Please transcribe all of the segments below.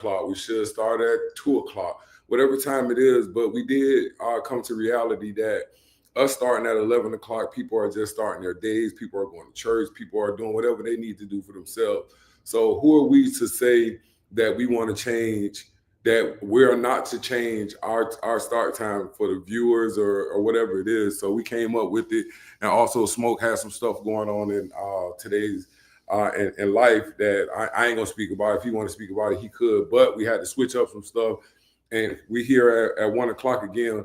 o'clock. We should start at 2 o'clock, whatever time it is. But we did come to reality that us starting at 11 o'clock, people are just starting their days. People are going to church. People are doing whatever they need to do for themselves. So who are we to say that we want to change? That we're not to change our start time for the viewers or whatever it is. So we came up with it, and also Smoke has some stuff going on in today's in life that I ain't gonna speak about. If he want to speak about it, he could. But we had to switch up some stuff, and we here at 1 o'clock again,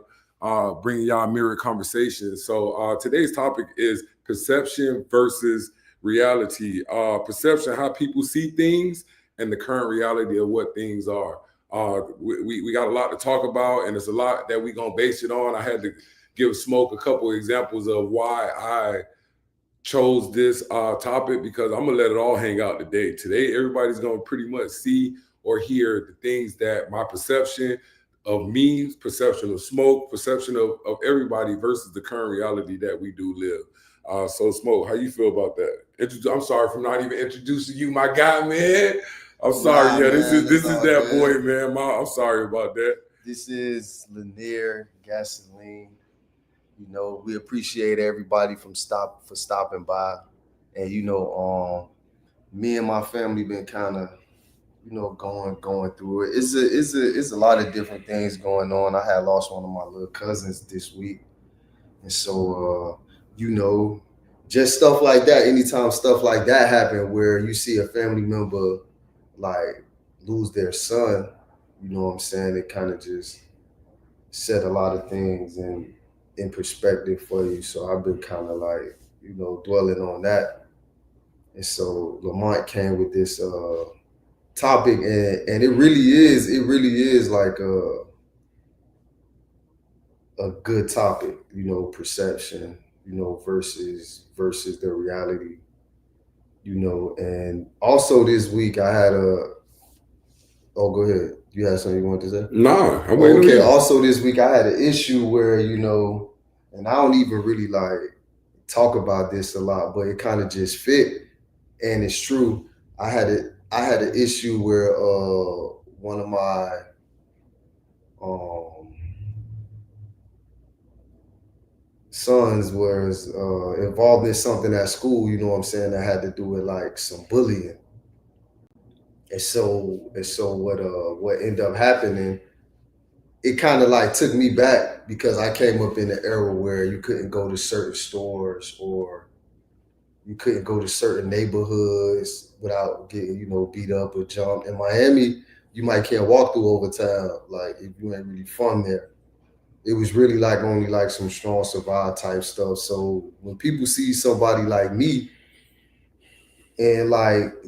bringing y'all mirror conversations. So today's topic is perception versus reality. Perception, how people see things, and the current reality of what things are. We got a lot to talk about, and it's a lot that we gonna base it on. I had to give Smoke a couple of examples of why I chose this topic, because I'm gonna let it all hang out today. Today, everybody's gonna pretty much see or hear the things that my perception of me, perception of Smoke, perception of everybody versus the current reality that we do live. So Smoke, how you feel about that? I'm sorry for not even introducing you, my guy, man. I'm sorry, Nah, yeah. man, This is all that good. boy, man. I'm sorry about that. This is Lanier Gasoline. You know, we appreciate everybody for stopping by. And me and my family been kind of, going through it. It's a lot of different things going on. I had lost one of my little cousins this week. And so just stuff like that. Anytime stuff like that happen where you see a family member like lose their son, you know what I'm saying? It kind of just set a lot of things in perspective for you. So I've been kind of like, dwelling on that. And so Lamont came with this topic, and it really is like a good topic, perception, versus the reality, and also this week I had a oh, go ahead. You had something you wanted to say? Nah, I'm waiting on Okay. you. Also, this week I had an issue where and I don't even really like talk about this a lot, but it kind of just fit, and it's true. I had an issue where one of my um sons was involved in something at school. You know what I'm saying? That had to do with like some bullying, and so what ended up happening, it kind of like took me back because I came up in an era where you couldn't go to certain stores, or you couldn't go to certain neighborhoods without getting, beat up or jumped. In Miami, you might can't walk through Overtown, like if you ain't really from there. It was really like only like some strong survive type stuff. So when people see somebody like me, and like,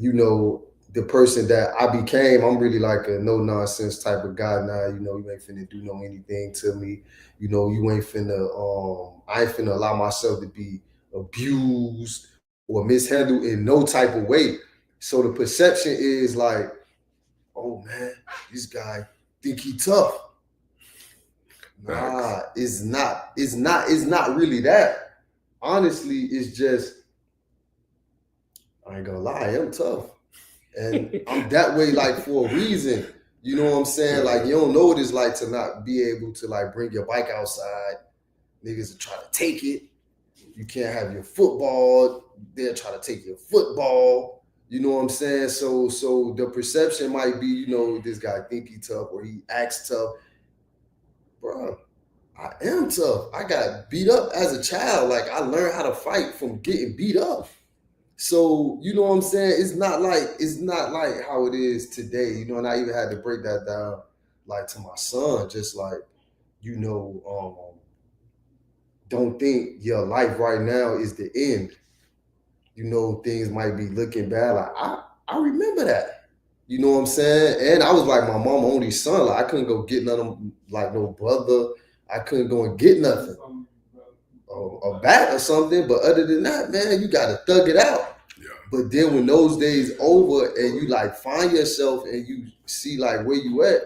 the person that I became, I'm really like a no nonsense type of guy now. You ain't finna do no anything to me. You ain't finna I ain't finna allow myself to be abused or mishandled in no type of way. So the perception is like, oh man, this guy think he tough. Nah, it's not. It's not really that. Honestly, it's just, I ain't gonna lie, I'm tough. And I'm that way like for a reason. You know what I'm saying? Like, you don't know what it's like to not be able to like bring your bike outside. Niggas will try to take it. You can't have your football. They'll try to take your football. You know what I'm saying? So the perception might be, this guy think he tough or he acts tough. Bro, I am tough. I got beat up as a child. Like, I learned how to fight from getting beat up. So, you know what I'm saying? It's not like how it is today, and I even had to break that down like to my son, just like, don't think your life right now is the end. Things might be looking bad. Like, I remember that. You know what I'm saying? And I was like my mom only son. Like, I couldn't go get none of, like, no brother. I couldn't go and get nothing. A bat or something. But other than that, man, you gotta thug it out. Yeah. But then when those days over and you like find yourself and you see like where you at,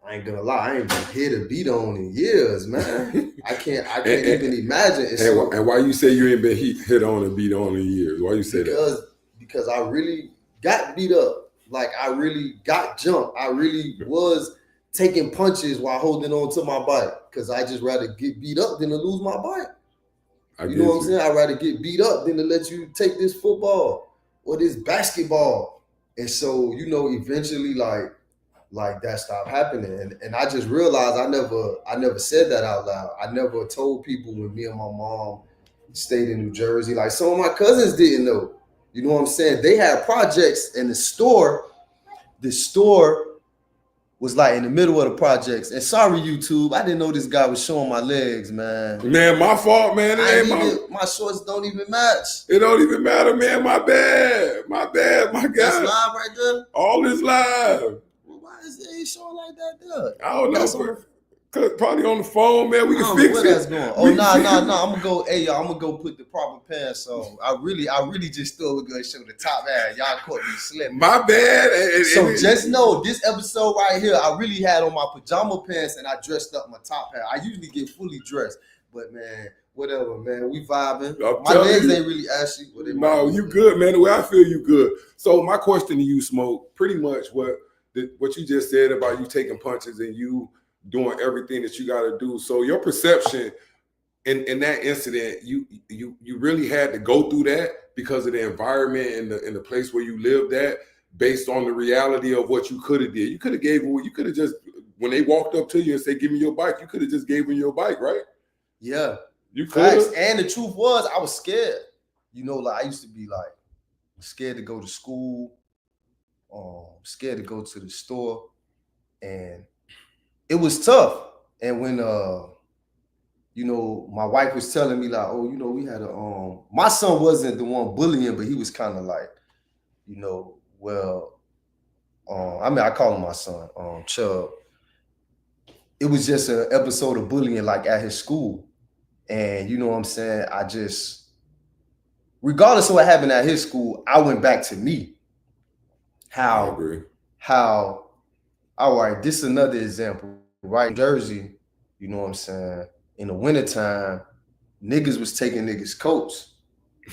I ain't gonna lie, I ain't been hit or beat on in years, man. I can't even imagine. And why you say you ain't been hit on and beat on in years? Why you say that? Because I really got beat up Like I really got jumped. I really was taking punches while holding on to my bike because I just rather get beat up than to lose my bike. You know what I'm saying? I'd rather get beat up than to let you take this football or this basketball. And so, you know, eventually like that stopped happening. And I just realized I never said that out loud. I never told people when me and my mom stayed in New Jersey. Like some of my cousins didn't know. You know what I'm saying? They had projects and the store was like in the middle of the projects. And sorry, YouTube, I didn't know this guy was showing my legs, man. Man, my fault, man. It ain't my shorts don't even match. It don't even matter, man. My bad, my guy. That's live right there? All is live. Well, why is it showing like that there? I don't know. Probably on the phone, man. We can fix where it. That's going. Oh, no. I'm gonna go. Hey, y'all, I'm gonna go put the proper pants on. I really just thought we were gonna show the top half. Y'all caught me slipping. My bad. So just know this episode right here, I really had on my pajama pants and I dressed up my top half. I usually get fully dressed, but man, whatever, man. We vibing. My legs ain't really ashy. No, you good, man. The way I feel, you good. So my question to you, Smoke, pretty much what you just said about you taking punches and you doing everything that you got to do. So your perception in that incident, you really had to go through that because of the environment and the place where you lived at, based on the reality of what you could have did. You could have just, when they walked up to you and said, "Give me your bike," you could have just gave them your bike, right? Yeah. You could. And the truth was, I was scared. You know, like I used to be like scared to go to school, scared to go to the store, and it was tough. And when you know, my wife was telling me like, oh, you know, we had my son wasn't the one bullying, but he was kind of like, you know, well, I mean, I call him my son, Chubb. It was just an episode of bullying like at his school. And you know what I'm saying? I just, regardless of what happened at his school, I went back to me. All right, this is another example. Right in Jersey, you know what I'm saying? In the wintertime, niggas was taking niggas' coats.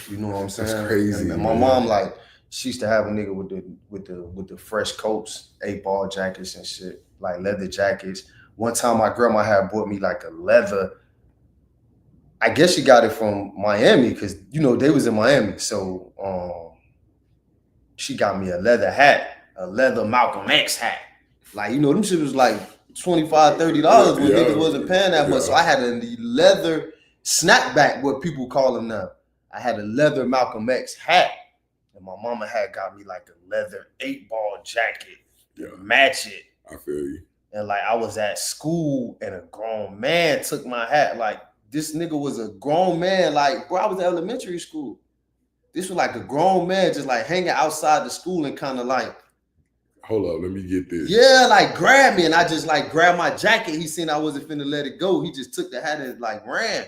You know what I'm saying? That's crazy. And my mom, like, she used to have a nigga with the fresh coats, 8-ball jackets and shit, like leather jackets. One time my grandma had bought me like a leather, I guess she got it from Miami because, you know, they was in Miami. So she got me a leather hat, a leather Malcolm X hat. Like, you know, them shit was like $25, $30 when niggas wasn't paying that much. So I had a leather snapback, what people call them now. I had a leather Malcolm X hat. And my mama had got me like a leather 8-ball jacket to match it. I feel you. And like I was at school and a grown man took my hat. Like this nigga was a grown man. Like, bro, I was in elementary school. This was like a grown man just like hanging outside the school and kind of like, hold up, let me get this. Yeah, like grabbed me and I just like grabbed my jacket. He seen I wasn't finna let it go. He just took the hat and like ran.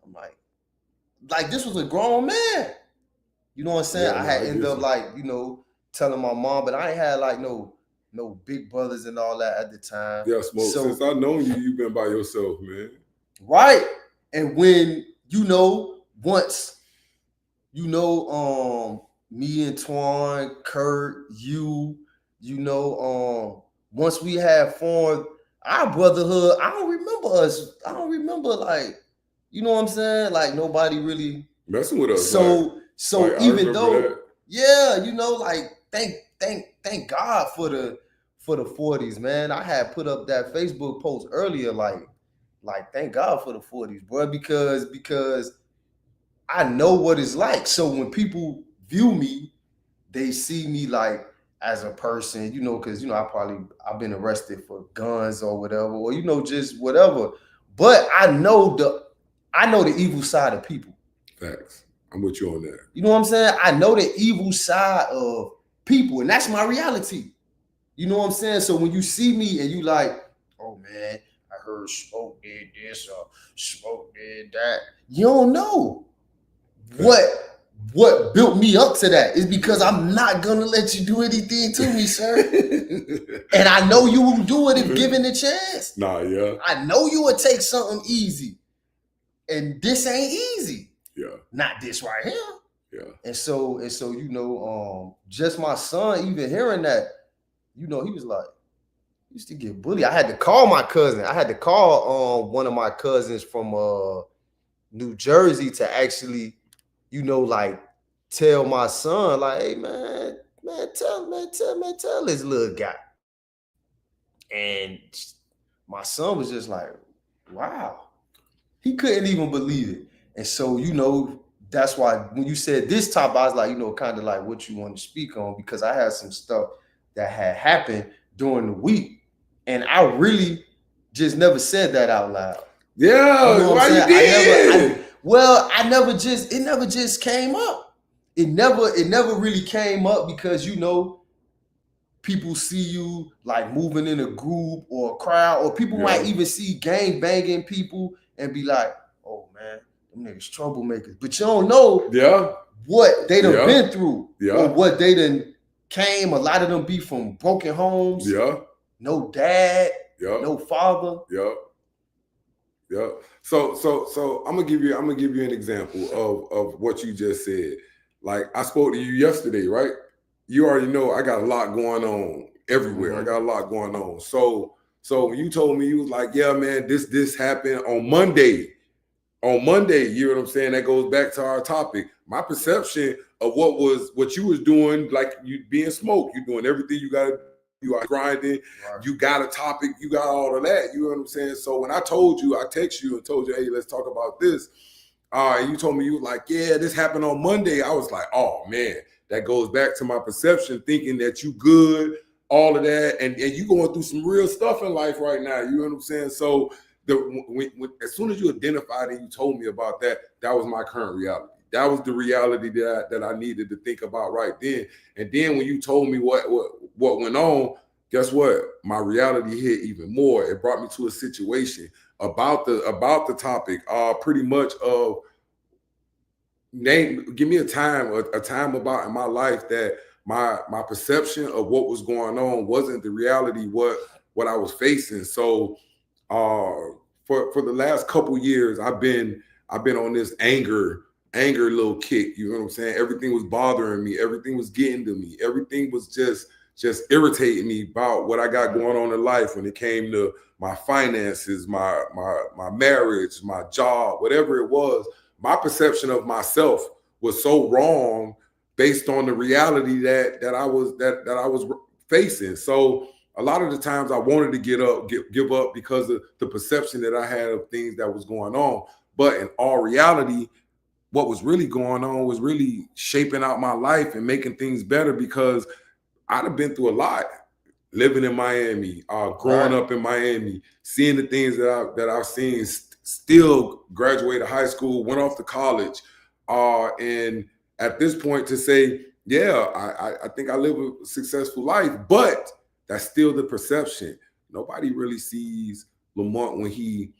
I'm like this was a grown man. You know what I'm saying? I had ended up like, you know, telling my mom, but I ain't had like no big brothers and all that at the time. Yeah, Smoke. So, since I've known you, you've been by yourself, man. Right. And when, you know, once, you know, me and Twan, Kurt, you know, once we had formed our brotherhood, I don't remember like, you know what I'm saying? Like nobody really messing with us. So like, even though, you know, like thank God for the 40s, man. I had put up that Facebook post earlier, like thank God for the 40s, bro, because I know what it's like. So when people view me, they see me like as a person, you know, because you know I've been arrested for guns or whatever, or you know, just whatever. But I know the evil side of people. Facts. I'm with you on that. You know what I'm saying? I know the evil side of people, and that's my reality. You know what I'm saying? So when you see me and you like, oh man, I heard Smoke did this or Smoke did that. You don't know what built me up to that is because I'm not gonna let you do anything to me, sir. And I know you will do it if given the chance. Nah, yeah. I know you would take something easy. And this ain't easy. Yeah. Not this right here. Yeah. And so, just my son, even hearing that, he was like, used to get bullied. I had to call my cousin. I had to call one of my cousins from New Jersey to actually, like tell my son, like, hey tell this little guy. And my son was just like, wow. He couldn't even believe it. And so, that's why when you said this topic, I was like, kind of like what you want to speak on, because I had some stuff that had happened during the week. And I really just never said that out loud. Yeah, why you did? It never just came up. It never really came up because, people see you like moving in a group or a crowd, or people might even see gang banging people and be like, oh man, them niggas troublemakers. But you don't know what they done been through or what they done came. A lot of them be from broken homes. No dad, no father. So I'm gonna give you an example of what you just said. Like, I spoke to you yesterday, right? You already know I got a lot going on everywhere. Mm-hmm. I got a lot going on. So when you told me, you was like, yeah, man, this happened on Monday. On Monday, you know what I'm saying? That goes back to our topic. My perception of what you was doing, like you being smoked, you doing everything you gotta do. You are grinding, you got a topic, you got all of that. You know what I'm saying? So when I told you, I text you and told you, hey, let's talk about this. And you told me, you were like, yeah, this happened on Monday. I was like, oh man, that goes back to my perception, thinking that you good, all of that. And you going through some real stuff in life right now. You know what I'm saying? So as soon as you identified and you told me about that, that was my current reality. That was the reality that I needed to think about right then. And then when you told me what went on, guess what? My reality hit even more. It brought me to a situation about the topic. Pretty much of give me a time about in my life that my perception of what was going on wasn't the reality what I was facing. So for the last couple years, I've been on this anger little kick. You know what I'm saying? Everything was bothering me. Everything was getting to me. Everything was just irritating me about what I got going on in life when it came to my finances, my marriage, my job, whatever it was. My perception of myself was so wrong based on the reality that I was facing. So a lot of the times I wanted to give up because of the perception that I had of things that was going on. But in all reality, what was really going on was really shaping out my life and making things better, because I'd have been through a lot living in Miami, growing up in Miami, seeing the things that I've seen, still graduated high school, went off to college. And at this point to say, yeah, I think I live a successful life, but that's still the perception. Nobody really sees Lamont when he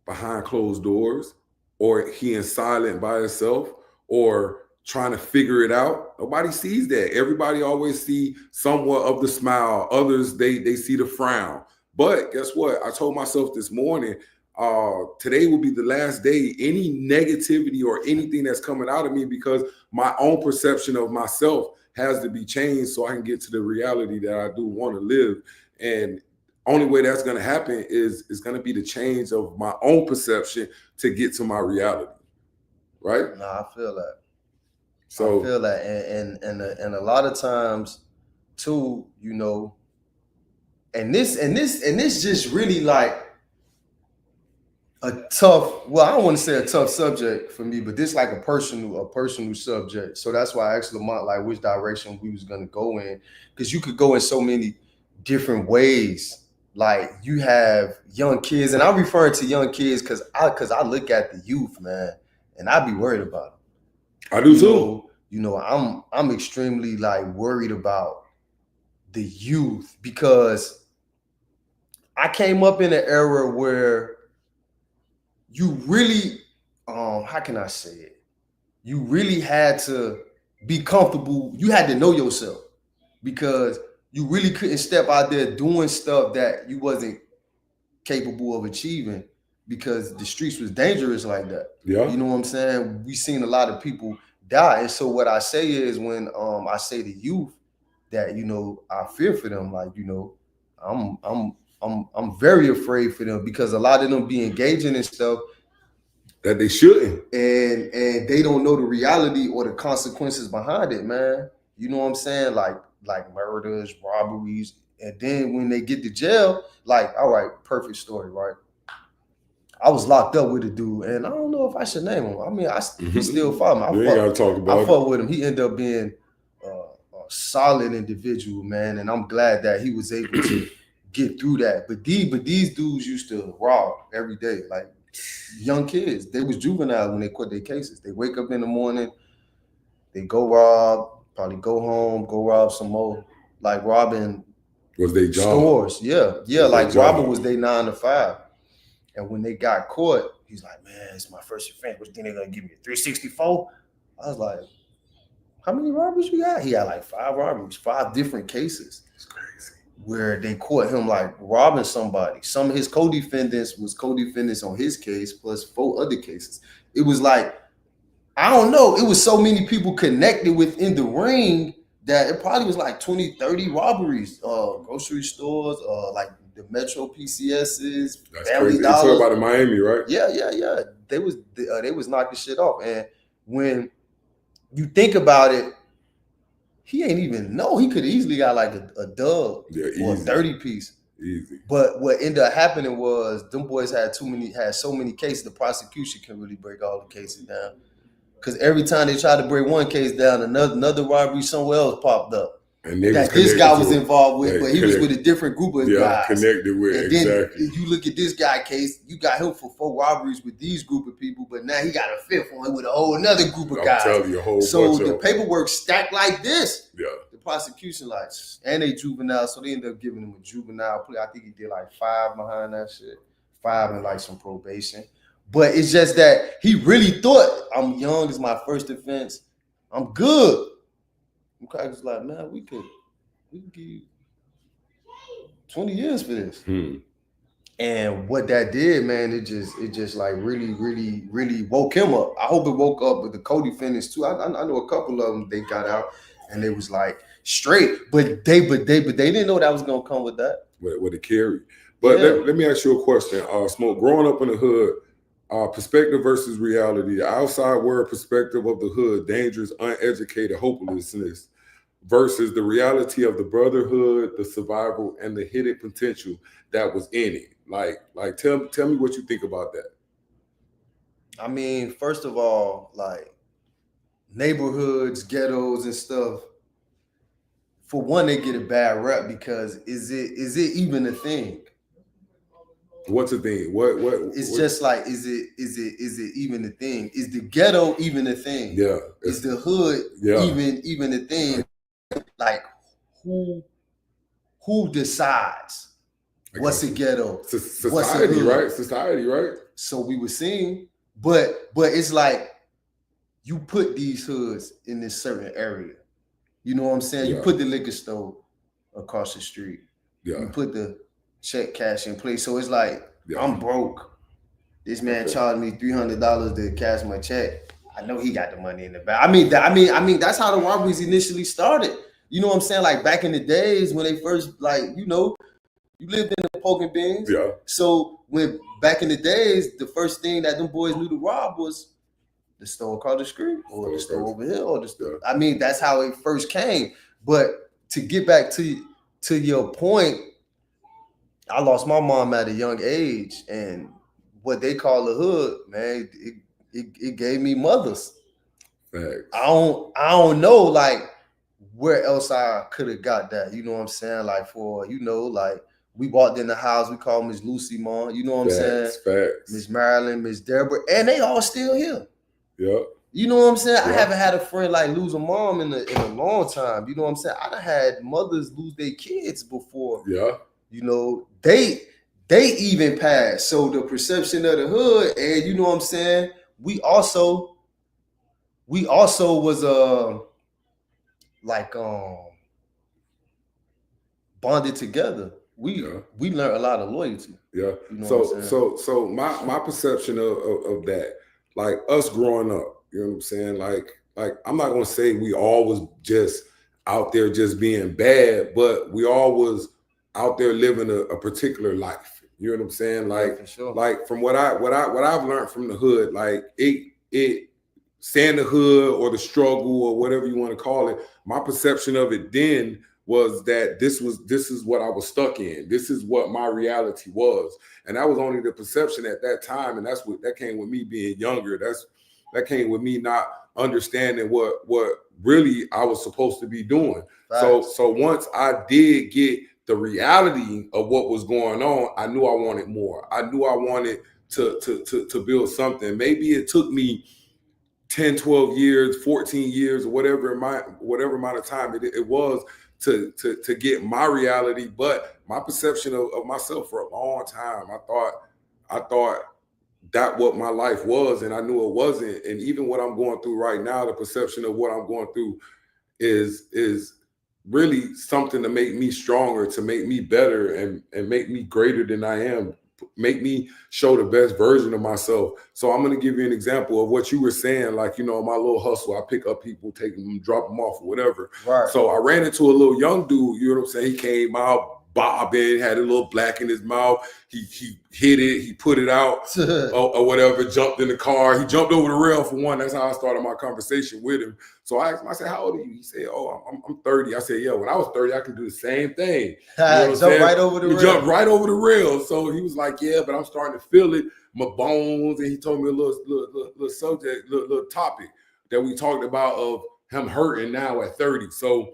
behind closed doors, or he in silent by himself, or trying to figure it out. Nobody sees that. Everybody always see somewhat of the smile. Others, they see the frown. But guess what? I told myself this morning, today will be the last day. Any negativity or anything that's coming out of me, because my own perception of myself has to be changed so I can get to the reality that I do want to live. And only way that's going to happen is going to be the change of my own perception to get to my reality. Right? No, I feel that. So I feel that, and a lot of times too, and this just really like a tough, well, I don't want to say a tough subject for me, but this like a personal subject. So that's why I asked Lamont like which direction we was gonna go in, because you could go in so many different ways. Like you have young kids, and I'm referring to young kids because I look at the youth, man, and I be worried about them. I do too. I'm extremely like worried about the youth, because I came up in an era where you really, how can I say it? You really had to be comfortable. You had to know yourself, because you really couldn't step out there doing stuff that you wasn't capable of achieving, because the streets was dangerous like that. Yeah. You know what I'm saying? We seen a lot of people die. And so what I say is when I say to youth that, you know, I fear for them, like, you know, I'm very afraid for them because a lot of them be engaging in stuff that they shouldn't, and they don't know the reality or the consequences behind it, man. You know what I'm saying? Like murders, robberies, and then when they get to jail, like, all right, perfect story, right? I was locked up with a dude, and I don't know if I should name him. I mean, he still fought me. You ain't gotta talk about I fought with him. He ended up being a solid individual, man, and I'm glad that he was able to get through that. But these dudes used to rob every day, like young kids. They was juvenile when they quit their cases. They wake up in the morning, they go rob, probably go home, go rob some more, like robbing was they job. Stores. Yeah, like robbing was their 9 to 5. And when they got caught, he's like, man, it's my first offense. What do you think they're gonna give me? A 364? I was like, how many robberies you got? He had like 5 robberies, 5 different cases. It's crazy. Where they caught him like robbing somebody. Some of his co-defendants was co-defendants on his case, plus 4 other cases. It was like, I don't know. It was so many people connected within the ring that it probably was like 20, 30 robberies, grocery stores, like the Metro PCSs, That's Family crazy. Dollar. You talk about in Miami, right? Yeah. They was knocking shit off. And when you think about it, he ain't even know. He could have easily got like a dub or a 30 piece. Easy. But what ended up happening was them boys had so many cases. The prosecution can really break all the cases down. Because every time they tried to break one case down, another robbery somewhere else popped up. And that this guy was involved with, but he was with a different group of guys. Connected with, and exactly. Then you look at this guy case, you got him for 4 robberies with these group of people, but now he got a 5th one with a whole another group of guys. I'm telling you, a whole so bunch the of paperwork stacked like this. Yeah. The prosecution, like, and they juvenile, so they ended up giving him a juvenile plea. I think he did like 5 behind that shit, 5 and like some probation. But it's just that he really thought, I'm young, it's my first offense, I'm good. Okay, was like, man, we could give you 20 years for this. And what that did, man, it just like really woke him up. I hope it woke up with the co-defendants too. I know a couple of them, they got out and they was like straight, but they didn't know that was gonna come with that. With the carry. But yeah. let me ask you a question. Smoke, growing up in the hood, perspective versus reality, the outside world perspective of the hood, dangerous, uneducated, hopelessness, versus the reality of the brotherhood, the survival, and the hidden potential that was in it. Like tell me what you think about that. I mean, first of all, like neighborhoods, ghettos, and stuff. For one, they get a bad rep because is it even a thing? What's a thing? What? It's just like, is it even a thing? Is the ghetto even a thing? Yeah. Is the hood even a thing? Like who decides what's a ghetto? Society, right? Society, right? So we were seeing, but it's like you put these hoods in this certain area. You know what I'm saying? Yeah. You put the liquor store across the street. Yeah. You put the check cash in place. So it's like, I'm broke. This man charged me $300 to cash my check. I know he got the money in the back. I mean, that's how the robberies initially started. You know what I'm saying? Like back in the days when they first, like, you know, you lived in the poking bins. Yeah. So when back in the days, the first thing that them boys knew to rob was the store across the street or the store over here or the store. I mean, that's how it first came. But to get back to your point, I lost my mom at a young age, and what they call the hood, man, it gave me mothers. Thanks. I don't know like where else I could have got that. You know what I'm saying? Like for, you know, like we walked in the house, we called Miss Lucy Mom, you know what I'm saying? Facts. Miss Marilyn, Miss Deborah, and they all still here. Yeah. You know what I'm saying? Yeah. I haven't had a friend like lose a mom in a long time. You know what I'm saying? I done had mothers lose their kids before. Yeah. You know, they even passed. So the perception of the hood, and you know what I'm saying? We also was bonded together. We learned a lot of loyalty. Yeah. You know so my perception of that, like us growing up, you know what I'm saying? Like I'm not gonna say we all was just out there just being bad, but we all was out there living a particular life. You know what I'm saying? Yeah, for sure. Like from what I've learned from the hood, like it saying the hood or the struggle or whatever you want to call it, my perception of it then was that this is what I was stuck in. This is what my reality was. And that was only the perception at that time. And that came with me being younger. That came with me not understanding what really I was supposed to be doing. Facts. So once I did get the reality of what was going on, I knew I wanted more. I knew I wanted to build something. Maybe it took me 10, 12 years, 14 years, or whatever amount of time it was to get my reality. But my perception of myself for a long time, I thought that what my life was, and I knew it wasn't. And even what I'm going through right now, the perception of what I'm going through is really something to make me stronger, to make me better, and make me greater than I am, make me show the best version of myself. So I'm going to give you an example of what you were saying, like, you know, my little hustle. I pick up people, take them, drop them off, or whatever. Right. So I ran into a little young dude, you know what I'm saying? He came out bobbing, had a little black in his mouth. He hit it, he put it out or whatever, jumped in the car. He jumped over the rail for one. That's how I started my conversation with him. So I asked him, I said, how old are you? He said, oh, I'm 30. I said, yeah, when I was 30, I could do the same thing. You know what Jump right over the rail. Jumped right over the rail. So he was like, yeah, but I'm starting to feel it, my bones. And he told me a little subject, little topic that we talked about of him hurting now at 30. So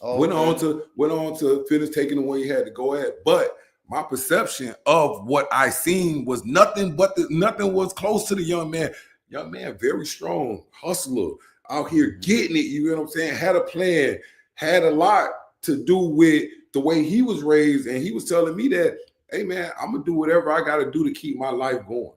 went on to finish taking the one he had to go at. But my perception of what I seen was nothing was close to the young man. Young man, very strong, hustler, out here getting it, you know what I'm saying? Had a plan, had a lot to do with the way he was raised. And he was telling me that, hey man, I'm gonna do whatever I gotta do to keep my life going.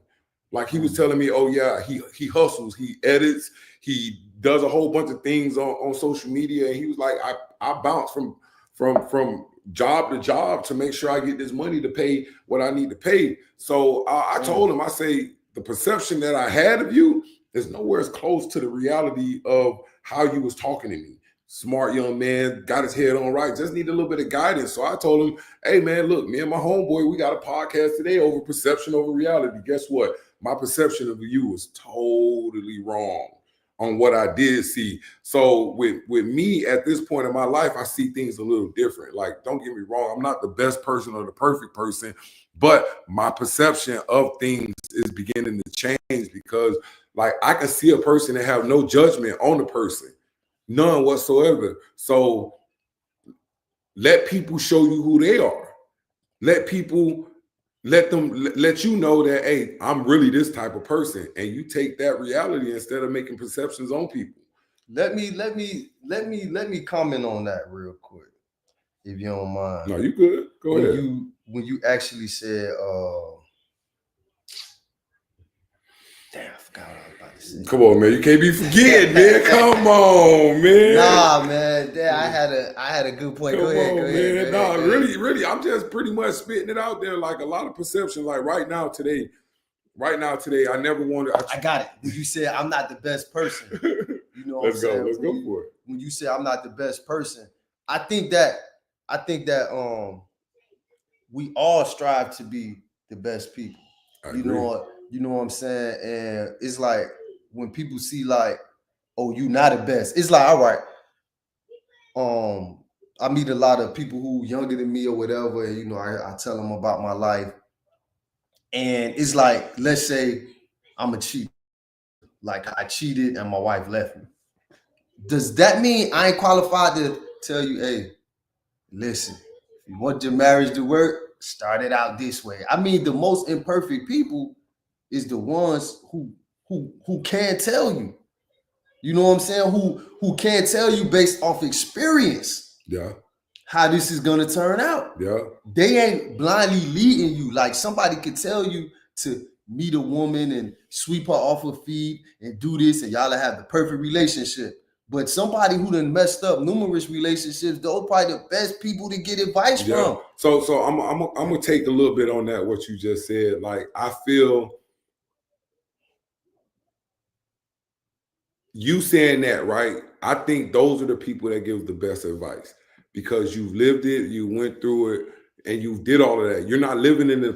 Like he was telling me, oh yeah, he hustles, he edits, he does a whole bunch of things on social media. And he was like, I bounce from job to job to make sure I get this money to pay what I need to pay. So I told him, I say, the perception that I had of you is nowhere as close to the reality of how you was talking to me. Smart young man, got his head on right, just need a little bit of guidance. So I told him, hey man, look, me and my homeboy, we got a podcast today over perception over reality. Guess what? My perception of you was totally wrong on what I did see. So with me at this point in my life, I see things a little different. Like, don't get me wrong, I'm not the best person or the perfect person, but my perception of things is beginning to change because like I can see a person and have no judgment on the person, none whatsoever. So let people show you who they are. Let you know that, hey, I'm really this type of person, and you take that reality instead of making perceptions on people. Let me comment on that real quick, if you don't mind. No, you good. Go ahead. When you actually said, damn, I forgot what I was about to say. Come on, man. You can't be forgetting, man. Come on, man. Nah, man. Damn, I had a good point. Go ahead, man. Nah, really, I'm just pretty much spitting it out there like a lot of perception. Like right now today, I never wanted. I got it. When you said I'm not the best person, you know what I'm saying? Let's go for it. When you say I'm not the best person, I think that we all strive to be the best people. You know what I'm saying? And it's like when people see like, oh, you not the best. It's like, all right. I meet a lot of people who younger than me or whatever, and you know, I tell them about my life. And it's like, let's say I'm a cheater. Like I cheated and my wife left me. Does that mean I ain't qualified to tell you, hey, listen, if you want your marriage to work, start it out this way? I mean, the most imperfect people is the ones who can't tell you. You know what I'm saying? Who can't tell you based off experience. Yeah. How this is gonna turn out. Yeah. They ain't blindly leading you. Like somebody could tell you to meet a woman and sweep her off her feet and do this, and y'all have the perfect relationship. But somebody who done messed up numerous relationships, those probably the best people to get advice from. So I'm gonna take a little bit on that, what you just said. Like I feel you saying that, right? I think those are the people that give the best advice because you've lived it, you went through it, and you did all of that. You're not living in the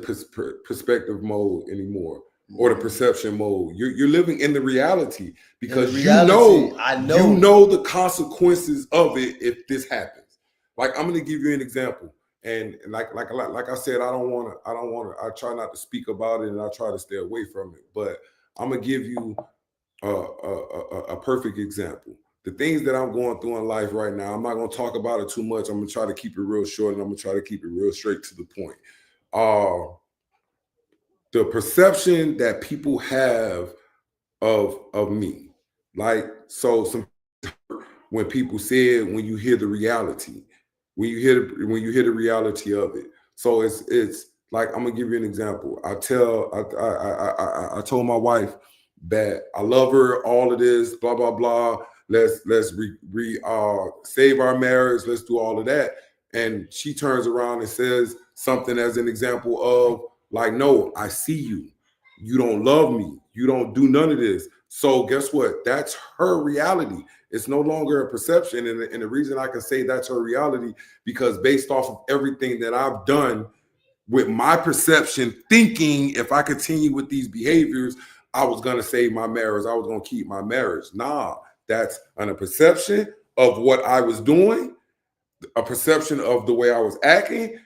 perspective mode anymore or the perception mode. You're living in the reality because I know you know the consequences of it if this happens. Like I'm going to give you an example, and like I said, I try not to speak about it, and I try to stay away from it. But I'm gonna give you a perfect example. The things that I'm going through in life right now, I'm not going to talk about it too much. I'm going to try to keep it real short, and I'm going to try to keep it real straight to the point. The perception that people have of me, like when people said when you hear the reality, when you hear the reality of it. So it's like I'm gonna give you an example. I told my wife that I love her, all of this, blah blah blah. Let's save our marriage. Let's do all of that. And she turns around and says something as an example of like, no, I see you. You don't love me. You don't do none of this. So guess what? That's her reality. It's no longer a perception. And the reason I can say that's her reality, because based off of everything that I've done with my perception, thinking if I continue with these behaviors, I was going to save my marriage. I was going to keep my marriage. Nah, that's a perception of what I was doing, a perception of the way I was acting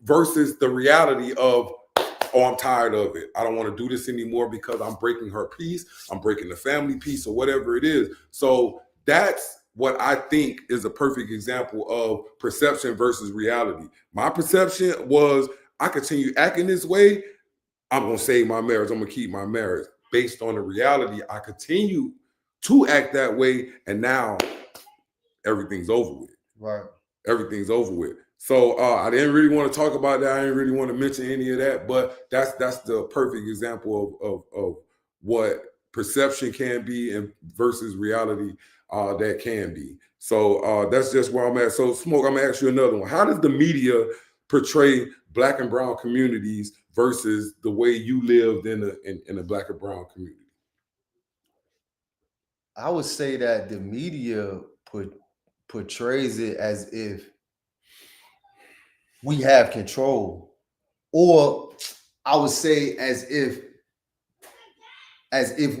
versus the reality of, oh, I'm tired of it. I don't want to do this anymore because I'm breaking her peace. I'm breaking the family peace or whatever it is. So that's what I think is a perfect example of perception versus reality. My perception was I continue acting this way, I'm going to save my marriage. I'm going to keep my marriage. Based on the reality, I continue to act that way, and now everything's over with. Right. Everything's over with. So I didn't really want to talk about that. I didn't really want to mention any of that, but that's the perfect example of what perception can be and versus reality that can be. So that's just where I'm at. So Smoke, I'm gonna ask you another one. How does the media portray Black and brown communities versus the way you lived in a Black and brown community? I would say that the media portrays it as if we have control, or I would say as if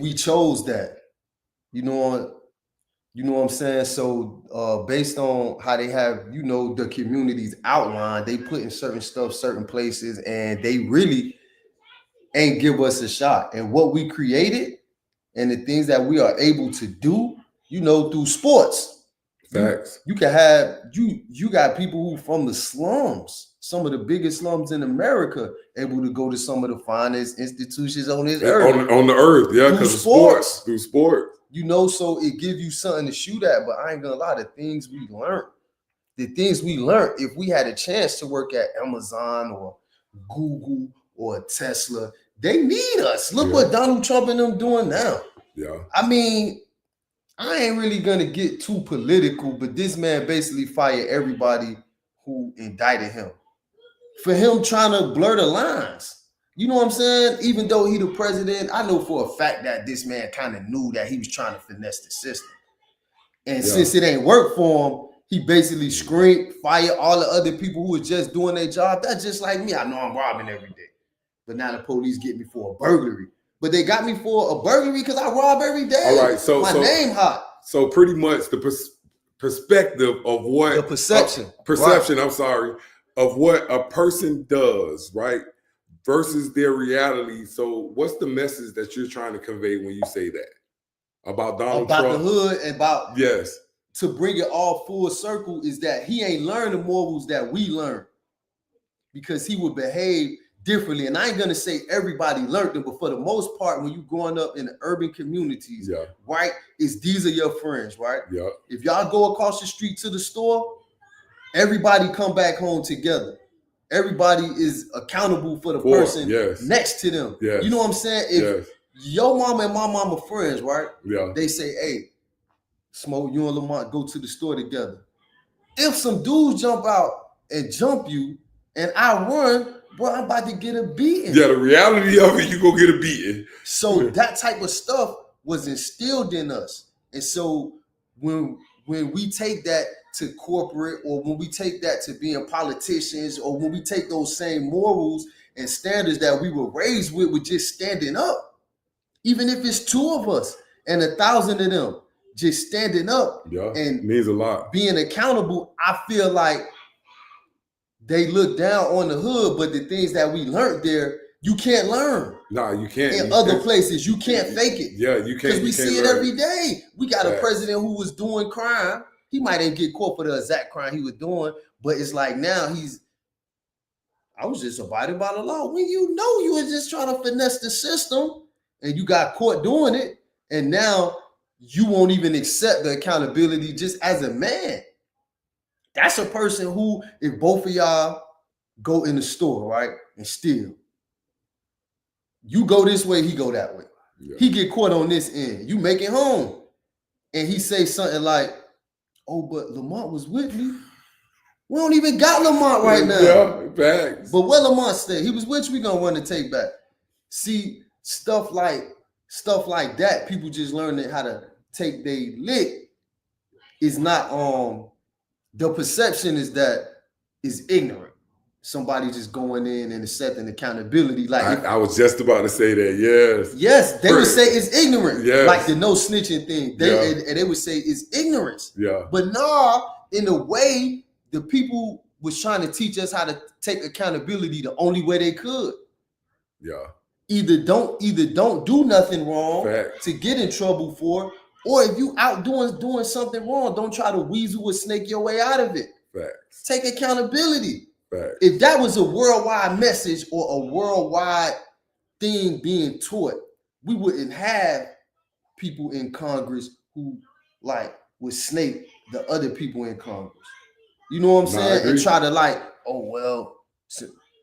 we chose that. You know what I'm saying? So based on how they have, the communities outlined, they put in certain stuff, certain places, and they really ain't give us a shot. And what we created and the things that we are able to do, through sports. Facts. You can have you got people who from the slums, some of the biggest slums in America, able to go to some of the finest institutions on this earth. On the earth, yeah, because of sports. Through sport. So it gives you something to shoot at. But I ain't gonna lie, the things we learned, if we had a chance to work at Amazon or Google or Tesla, they need us. Look what Donald Trump and them doing now. Yeah. I mean, I ain't really gonna get too political, but this man basically fired everybody who indicted him for him trying to blur the lines. You know what I'm saying? Even though he the president, I know for a fact that this man kind of knew that he was trying to finesse the system. And since it ain't work for him, he basically screamed, fire all the other people who were just doing their job. That's just like me. I know I'm robbing every day, but now the police get me for a burglary. But they got me for a burglary because I rob every day. All right, so my name hot. So pretty much the perspective of what the perception. Right. I'm sorry, of what a person does, right, versus their reality. So what's the message that you're trying to convey when you say that about Donald Trump? About the hood and about to bring it all full circle is that he ain't learned the morals that we learned because he would behave differently. And I ain't gonna say everybody learned them, but for the most part, when you growing up in the urban communities, right, these are your friends, right? Yeah. If y'all go across the street to the store, everybody come back home together. Everybody is accountable for the person next to them. Yes. You know what I'm saying? If your mama and my mama are friends, right? Yeah. They say, hey, Smoke, you and Lamont go to the store together. If some dudes jump out and jump you and I run, bro, I'm about to get a beating. Yeah, the reality of it, you go get a beating. So that type of stuff was instilled in us. And so when we take that to corporate, or when we take that to being politicians, or when we take those same morals and standards that we were raised with just standing up, even if it's 2 of us and 1,000 of them just standing up and means a lot, being accountable, I feel like they look down on the hood, but the things that we learned there, you can't learn. No, you can't. In other places, you can't fake it. Yeah, you can't. Because we see it every day. We got a president who was doing crime. He might even get caught for the exact crime he was doing, but it's like now I was just abiding by the law. When you know you were just trying to finesse the system and you got caught doing it, and now you won't even accept the accountability just as a man. That's a person who, if both of y'all go in the store, right, and steal, you go this way, he go that way. Yeah. He get caught on this end. You make it home. And he say something like, oh, but Lamont was with me. We don't even got Lamont right now. Yeah, facts. But where Lamont stay? He was with you, we gonna run the take back. See, stuff like that, people just learning how to take they lick is not the perception is that is ignorant. Somebody just going in and accepting accountability. Like I was just about to say that. Yes. Yes, they would say it's ignorant. Yes. Like the no snitching thing. And they would say it's ignorance. Yeah. But nah, in a way, the people was trying to teach us how to take accountability the only way they could. Yeah. Either don't do nothing wrong Facts. To get in trouble for, or if you out doing something wrong, don't try to weasel or snake your way out of it. Facts. Take accountability. Facts. If that was a worldwide message or a worldwide thing being taught, we wouldn't have people in Congress who like would snake the other people in Congress. You know what I'm saying? And try to like, oh well,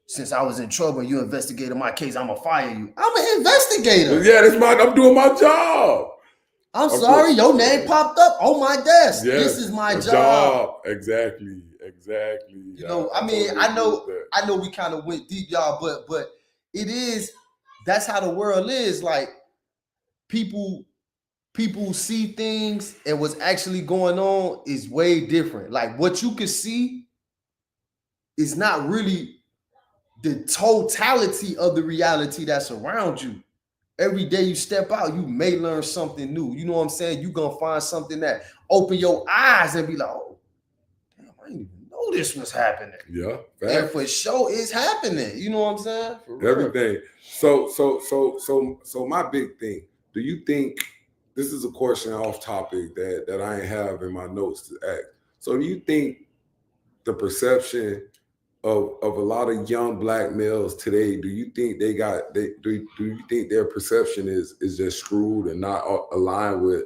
since I was in trouble and you investigated my case, I'm gonna fire you. I'm an investigator. Yeah, I'm doing my job. I'm sorry, your name popped up on my desk. Yes, this is my job. Exactly. You know, I know we kind of went deep, y'all, but that's how the world is. Like people see things and what's actually going on is way different. Like what you can see is not really the totality of the reality that's around you. Every day you step out, you may learn something new. You know what I'm saying? You're going to find something that open your eyes and be like, oh, damn, I didn't even know this was happening. Yeah. And for sure it's happening. You know what I'm saying? Everything. So my big thing, do you think, this is a question off topic that I have in my notes to ask. So do you think the perception of a lot of young Black males today, do you think do you think their perception is just screwed and not aligned with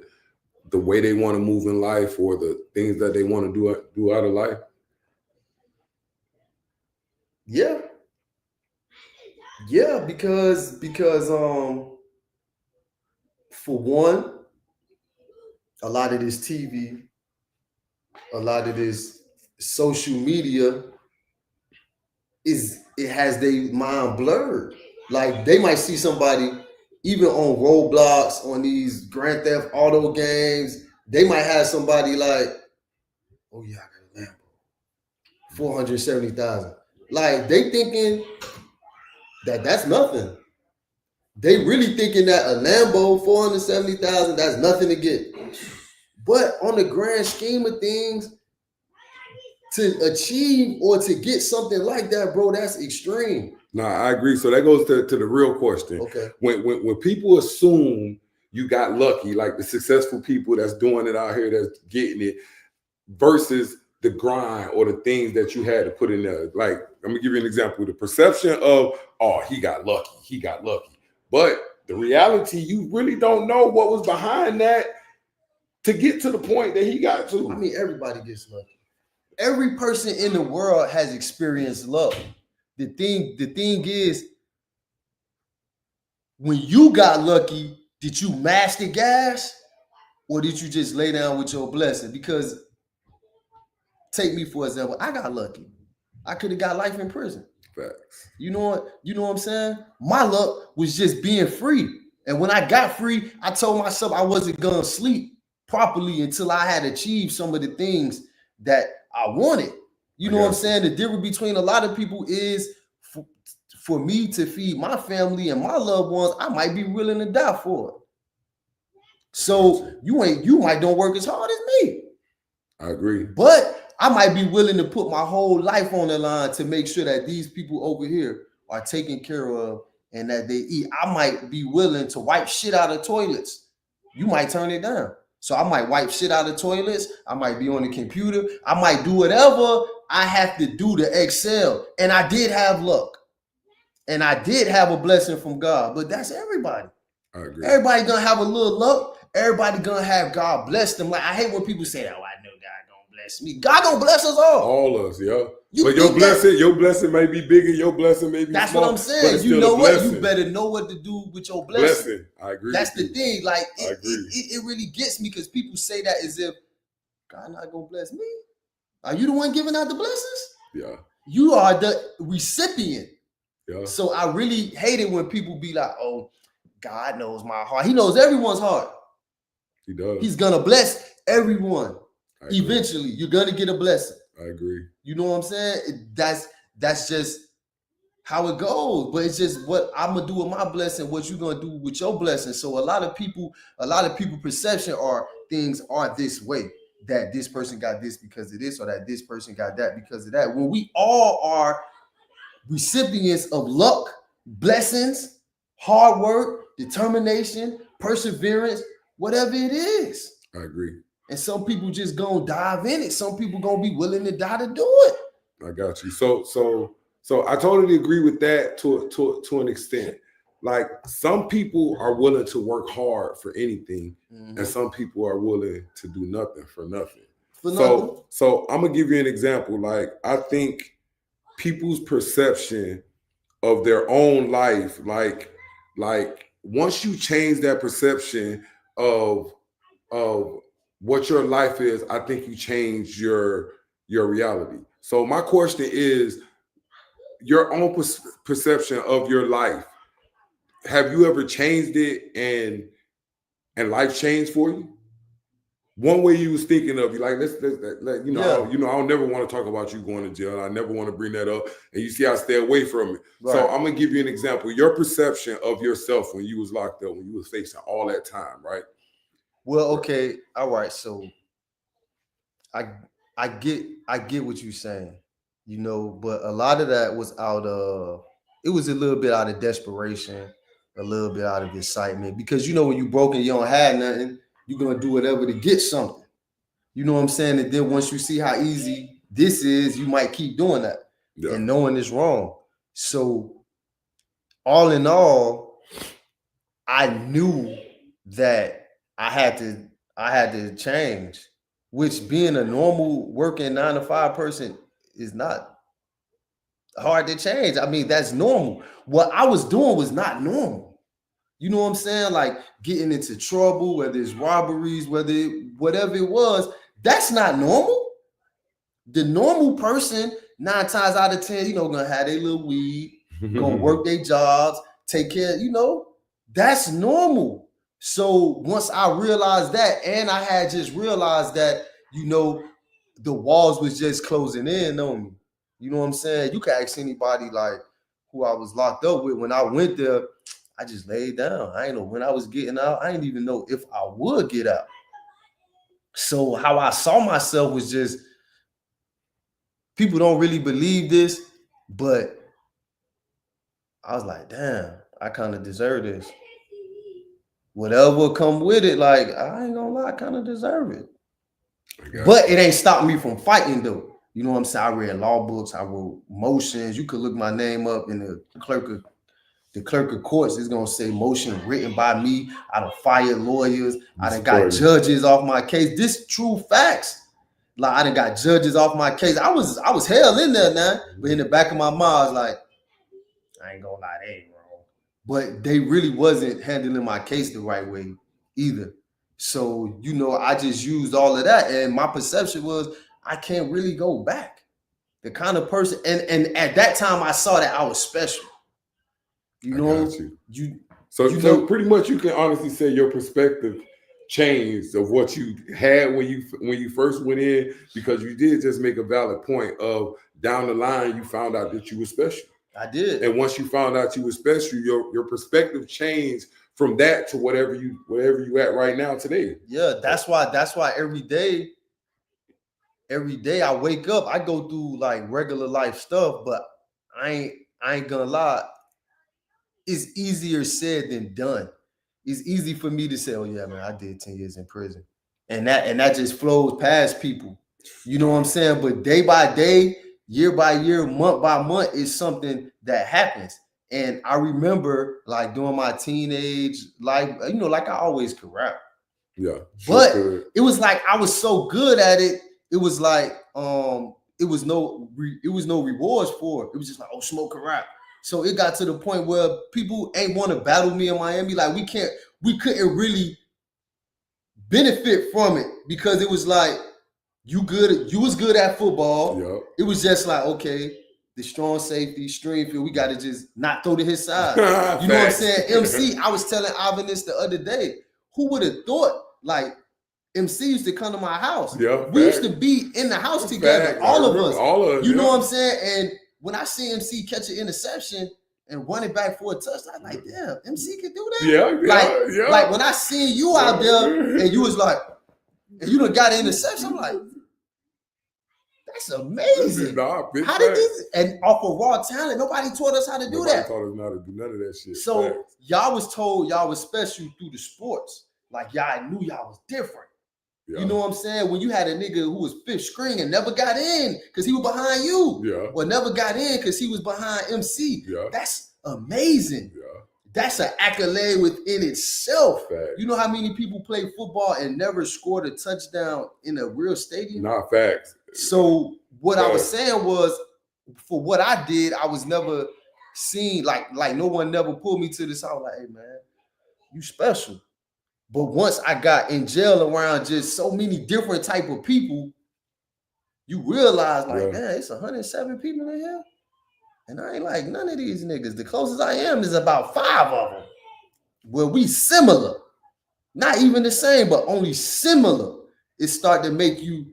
the way they want to move in life or the things that they want to do out of life? Yeah, because for one, a lot of this TV, a lot of this social media it has their mind blurred. Like they might see somebody even on Roblox, on these Grand Theft Auto games, they might have somebody like, oh yeah, I got a Lambo, 470,000. Like they thinking that's nothing. They really thinking that a Lambo 470,000, that's nothing to get. But on the grand scheme of things, to achieve or to get something like that, bro, that's extreme. No, I agree. So that goes to the real question. Okay. When people assume you got lucky, like the successful people that's doing it out here, that's getting it, versus the grind or the things that you had to put in there. Like, let me give you an example. The perception of, oh, he got lucky. But the reality, you really don't know what was behind that to get to the point that he got to. I mean, everybody gets lucky. Every person in the world has experienced luck. The thing is, when you got lucky, did you mash the gas or did you just lay down with your blessing? Because take me for example, I got lucky. I could have got life in prison. Facts. You know what I'm saying? My luck was just being free. And when I got free, I told myself I wasn't gonna sleep properly until I had achieved some of the things that I wanted. You know what I'm saying? The difference between a lot of people is for me to feed my family and my loved ones, I might be willing to die for it. So you might don't work as hard as me. I agree. But I might be willing to put my whole life on the line to make sure that these people over here are taken care of and that they eat. I might be willing to wipe shit out of toilets. You might turn it down. So I might wipe shit out of toilets. I might be on the computer. I might do whatever I have to do to excel. And I did have luck. And I did have a blessing from God. But that's everybody. I agree. Everybody gonna have a little luck. Everybody gonna have God bless them. Like I hate when people say that, oh, I know God gonna bless me. God gonna bless us all. All us, yeah. But your blessing may be bigger, your blessing may be that's small. That's what I'm saying. You know what? You better know what to do with your blessing. I agree. That's the thing. Like it really gets me because people say that as if God not gonna bless me. Are you the one giving out the blessings? Yeah. You are the recipient. Yeah. So I really hate it when people be like, oh, God knows my heart. He knows everyone's heart. He does. He's gonna bless everyone. Eventually, you're gonna get a blessing. I agree. You know what I'm saying? That's just how it goes. But it's just what I'm gonna do with my blessing, what you're gonna do with your blessing. So a lot of people perception are things are this way. That this person got this because of this, or that this person got that because of that. When we all are recipients of luck, blessings, hard work, determination, perseverance, whatever it is. I agree. And some people just gonna dive in it. Some people gonna be willing to die to do it. I got you. So I totally agree with that to an extent. Like some people are willing to work hard for anything, and some people are willing to do nothing for nothing. So I'm gonna give you an example. Like I think people's perception of their own life, like once you change that perception of what your life is, I think you change your reality. So my question is, your own perception of your life. Have you ever changed it and life changed for you? One way you was thinking of, you like, let's you know, I'll never want to talk about you going to jail. I never want to bring that up. And you see, I stay away from it. Right. So I'm gonna give you an example. Your perception of yourself when you was locked up, when you was facing all that time, right? Well, okay, all right. So I get what you're saying, you know, but a lot of that was it was a little bit out of desperation, a little bit out of excitement, because you know when you broke and you don't have nothing, you're gonna do whatever to get something. You know what I'm saying? And then once you see how easy this is, you might keep doing that and knowing it's wrong. So all in all, I knew that I had to change, which being a normal working 9-to-5 person is not hard to change. I mean, that's normal. What I was doing was not normal. You know what I'm saying? Like getting into trouble, whether it's robberies, whatever it was, that's not normal. The normal person, 9 times out of 10, gonna have their little weed, gonna work their jobs, take care, that's normal. So once I realized that, and I had just realized that, the walls was just closing in on me. You know what I'm saying? You can ask anybody like who I was locked up with. When I went there, I just laid down. I ain't know when I was getting out. I didn't even know if I would get out. So how I saw myself was just, people don't really believe this, but I was like, damn, I kind of deserve this. Whatever come with it, like, I ain't gonna lie, I kind of deserve it. But it ain't stopped me from fighting though. You know what I'm saying? I read law books, I wrote motions. You could look my name up in the clerk of courts is gonna say motion written by me. I done fired lawyers. I done got judges off my case. This true facts. Like I done got judges off my case. I was hell in there now, but in the back of my mind, I was like, I ain't gonna lie, they ain't wrong. But they really wasn't handling my case the right way either. So I just used all of that, and my perception was I can't really go back. The kind of person, and at that time I saw that I was special. So pretty much you can honestly say your perspective changed of what you had when you first went in? Because you did just make a valid point of down the line you found out that you were special. I did. And once you found out you were special, your perspective changed from that to whatever you at right now today. Yeah, that's why every day I wake up, I go through like regular life stuff, but I ain't gonna lie. It's easier said than done. It's easy for me to say, oh yeah, man, I did 10 years in prison. And that just flows past people. You know what I'm saying? But day by day, year by year, month by month is something that happens. And I remember like during my teenage life, you know, like I always could rap. Yeah. But it was like I was so good at it. It was like it was no rewards for it. It was just like, oh, smoke and rap. So it got to the point where people ain't want to battle me in Miami. Like we couldn't really benefit from it because it was like you was good at football. Yep. It was just like, okay, the strong safety, Stringfield, we got to just not throw to his side. You know what I'm saying? MC, I was telling Ivan this the other day. Who would have thought like MC used to come to my house? Yeah, we used to be in the house together, all of us. You know what I'm saying? And when I see MC catch an interception and run it back for a touchdown, I'm like, damn, MC can do that? Like when I seen you out there and you was like, and you done got an interception, I'm like, that's amazing. How did this? And off of raw talent, nobody taught us how to do that. Nobody taught us how to do none of that shit. So y'all was told y'all was special through the sports. Like y'all knew y'all was different. Yeah. You know what I'm saying? When you had a nigga who was fifth string and never got in because he was behind you. Yeah. Or never got in because he was behind MC. Yeah. That's amazing. Yeah. That's an accolade within itself. Fact. You know how many people play football and never scored a touchdown in a real stadium? Not facts. So what I was saying was, for what I did, I was never seen, like no one never pulled me to this. I was like, hey man, you special. But once I got in jail around just so many different type of people, you realize like, man, it's 107 people in here. And I ain't like none of these niggas. The closest I am is about 5 of them. Where we similar. Not even the same, but only similar. It start to make you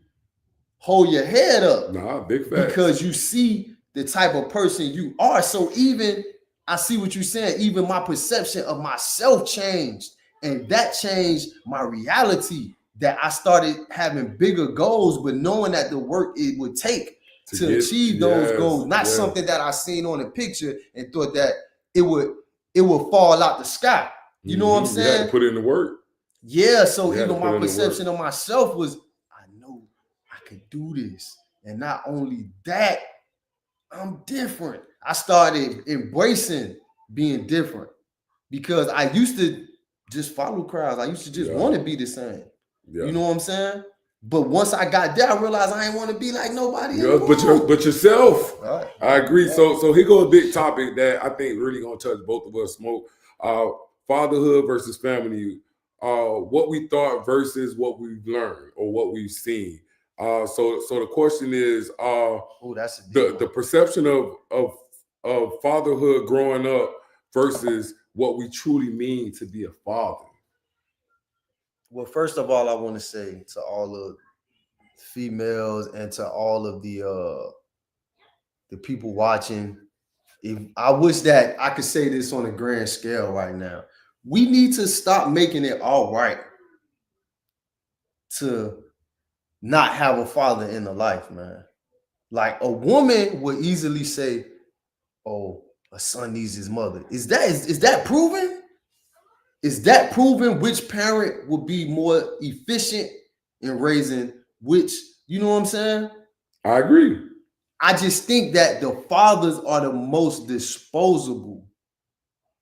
hold your head up. Nah, big fact. Because you see the type of person you are. So even, I see what you're saying, even my perception of myself changed. And that changed my reality, that I started having bigger goals, but knowing that the work it would take to achieve those goals, not something that I seen on a picture and thought that it would fall out the sky. You know what I'm saying? You had to put in the work. Yeah, so even my perception of myself was, I know I could do this. And not only that, I'm different. I started embracing being different because I used to just follow crowds. I used to just want to be the same. Yeah. You know what I'm saying? But once I got there, I realized I didn't want to be like nobody else. But yourself. Right. I agree. Right. So here goes a big topic that I think really gonna touch both of us. Smoke. Fatherhood versus family. What we thought versus what we've learned or what we've seen. So the question is, that's the perception of fatherhood growing up versus what we truly mean to be a father. Well, first of all, I want to say to all of females and to all of the people watching, I wish that I could say this on a grand scale right now. We need to stop making it all right to not have a father in the life, man. Like a woman would easily say, oh, a son needs his mother. Is that proven? Is that proven which parent will be more efficient in raising which, you know what I'm saying? I agree. I just think that the fathers are the most disposable.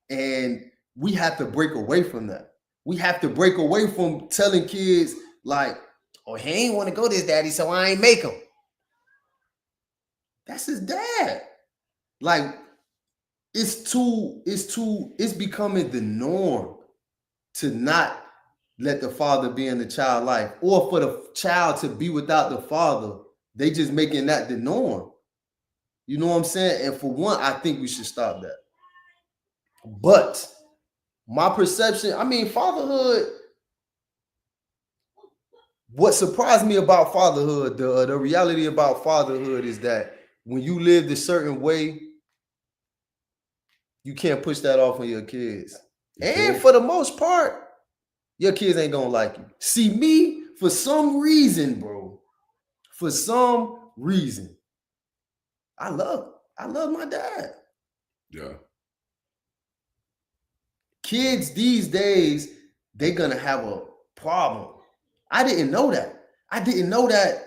And we have to break away from that. We have to break away from telling kids like, oh, he ain't want to go to his daddy, so I ain't make him. That's his dad. Like, it's becoming the norm to not let the father be in the child's life, or for the child to be without the father. They just making that the norm. You know what I'm saying? And for one, I think we should stop that. But my perception, I mean, fatherhood, what surprised me about fatherhood, the reality about fatherhood is that when you live a certain way, you can't push that off on your kids. And for the most part, your kids ain't gonna like you. See, me, for some reason, bro, for some reason, I love my dad. Yeah. Kids these days, they're gonna have a problem. I didn't know that.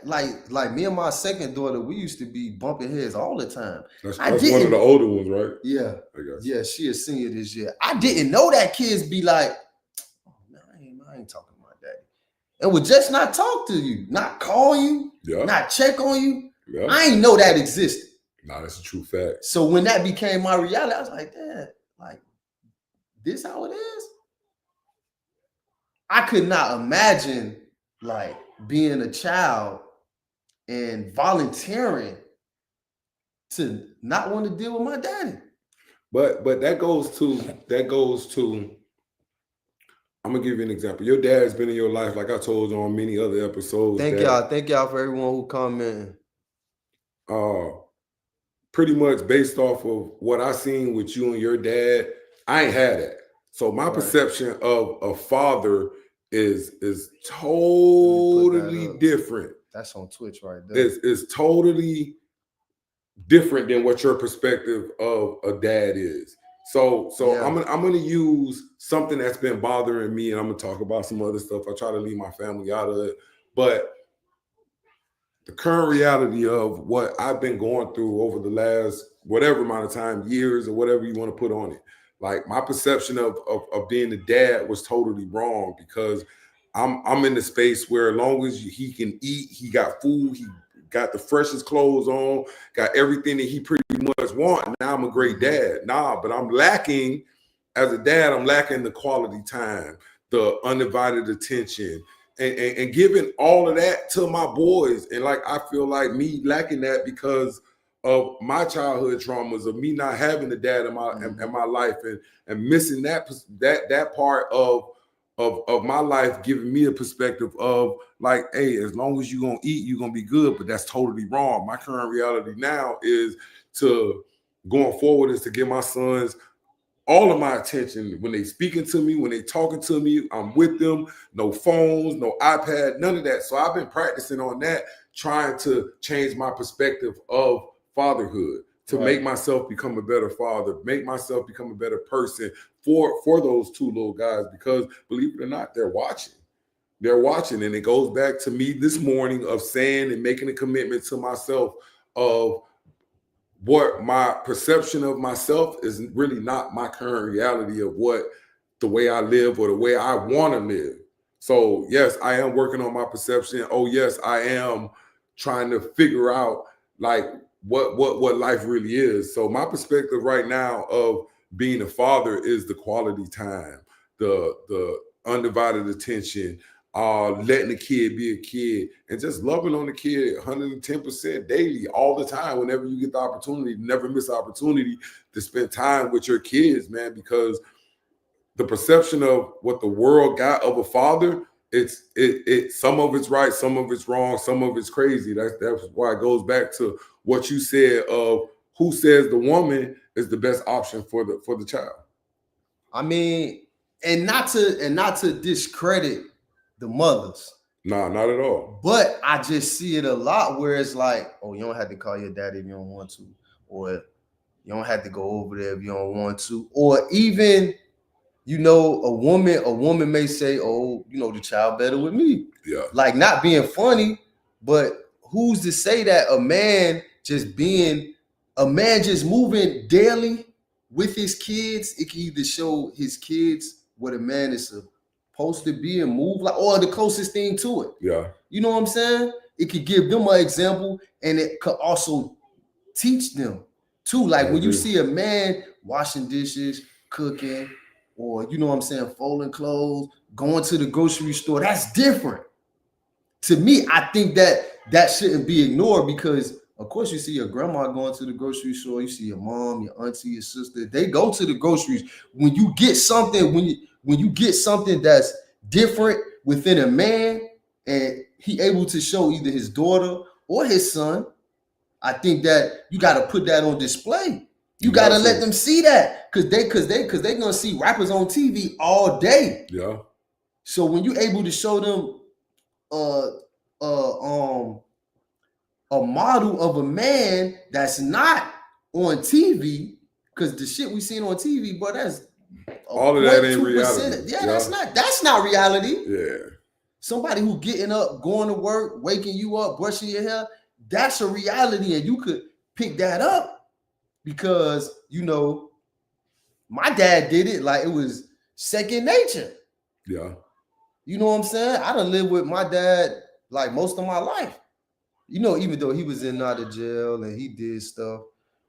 Like me and my second daughter, we used to be bumping heads all the time. That's one of the older ones, right? Yeah. Yeah, she a senior this year. I didn't know that kids be like, oh man, I ain't talking to my daddy. And would just not talk to you, not call you, not check on you. Yeah. I ain't know that existed. Nah, that's a true fact. So when that became my reality, I was like, Dad, like, this how it is? I could not imagine like being a child and volunteering to not want to deal with my daddy. But that goes to I'm gonna give you an example. Your dad's been in your life, like I told you on many other episodes. Thank y'all for everyone who commented. Pretty much based off of what I seen with you and your dad, I ain't had that. So my perception of a father is totally different. That's on Twitch right there. It's totally different than what your perspective of a dad is. So I'm gonna use something that's been bothering me, and I'm gonna talk about some other stuff. I try to leave my family out of it, but the current reality of what I've been going through over the last whatever amount of time, years or whatever you want to put on it. Like my perception of being a dad was totally wrong because I'm in the space where as long as he can eat, he got food, he got the freshest clothes on, got everything that he pretty much want. Now I'm a great dad. But I'm lacking as a dad. I'm lacking the quality time, the undivided attention, and giving all of that to my boys. And like I feel like me lacking that because of my childhood traumas, of me not having a dad in my life, and missing that part of my life, giving me a perspective of like, hey, as long as you're gonna eat, you're gonna be good, but that's totally wrong. My current reality now is to going forward is to give my sons all of my attention. When they speaking to me, when they talking to me, I'm with them. No phones, no iPad, none of that. So I've been practicing on that, trying to change my perspective of fatherhood, to make myself become a better father, make myself become a better person for those two little guys, because believe it or not, they're watching. They're watching. And it goes back to me this morning of saying and making a commitment to myself of what my perception of myself is really not my current reality of what the way I live or the way I want to live. So yes, I am working on my perception. Oh yes, I am trying to figure out like what life really is. So my perspective right now of being a father is the quality time, the undivided attention, letting the kid be a kid, and just loving on the kid 110% daily, all the time, whenever you get the opportunity. Never miss opportunity to spend time with your kids, man, because the perception of what the world got of a father, it's some of it's right, some of it's wrong, some of it's crazy. That's why it goes back to what you said of who says the woman is the best option for the child. I mean, and not to discredit the mothers. Nah, not at all. But I just see it a lot where it's like, oh, you don't have to call your daddy if you don't want to, or you don't have to go over there if you don't want to, or even, you know, a woman may say, oh, you know, the child better with me. Yeah. Like, not being funny, but who's to say that a man just moving daily with his kids, it can either show his kids what a man is supposed to be and move like, or the closest thing to it. Yeah. You know what I'm saying? It could give them an example, and it could also teach them too. Like when you see a man washing dishes, cooking, or, you know what I'm saying, folding clothes, going to the grocery store, that's different. To me, I think that shouldn't be ignored, because of course you see your grandma going to the grocery store, you see your mom, your auntie, your sister, they go to the groceries. When you get something, when you get something that's different within a man, and he able to show either his daughter or his son, I think that you got to put that on display. You got to let them see that, because they gonna see rappers on TV all day. Yeah. So when you able to show them a model of a man that's not on TV, because the shit we seen on TV, bro, that's all of that ain't reality. Yeah, that's not reality. Yeah. Somebody who getting up, going to work, waking you up, brushing your hair, that's a reality, and you could pick that up, because you know my dad did it like it was second nature. Yeah. You know what I'm saying? I done lived with my dad like most of my life. You know, even though he was in and out of jail and he did stuff,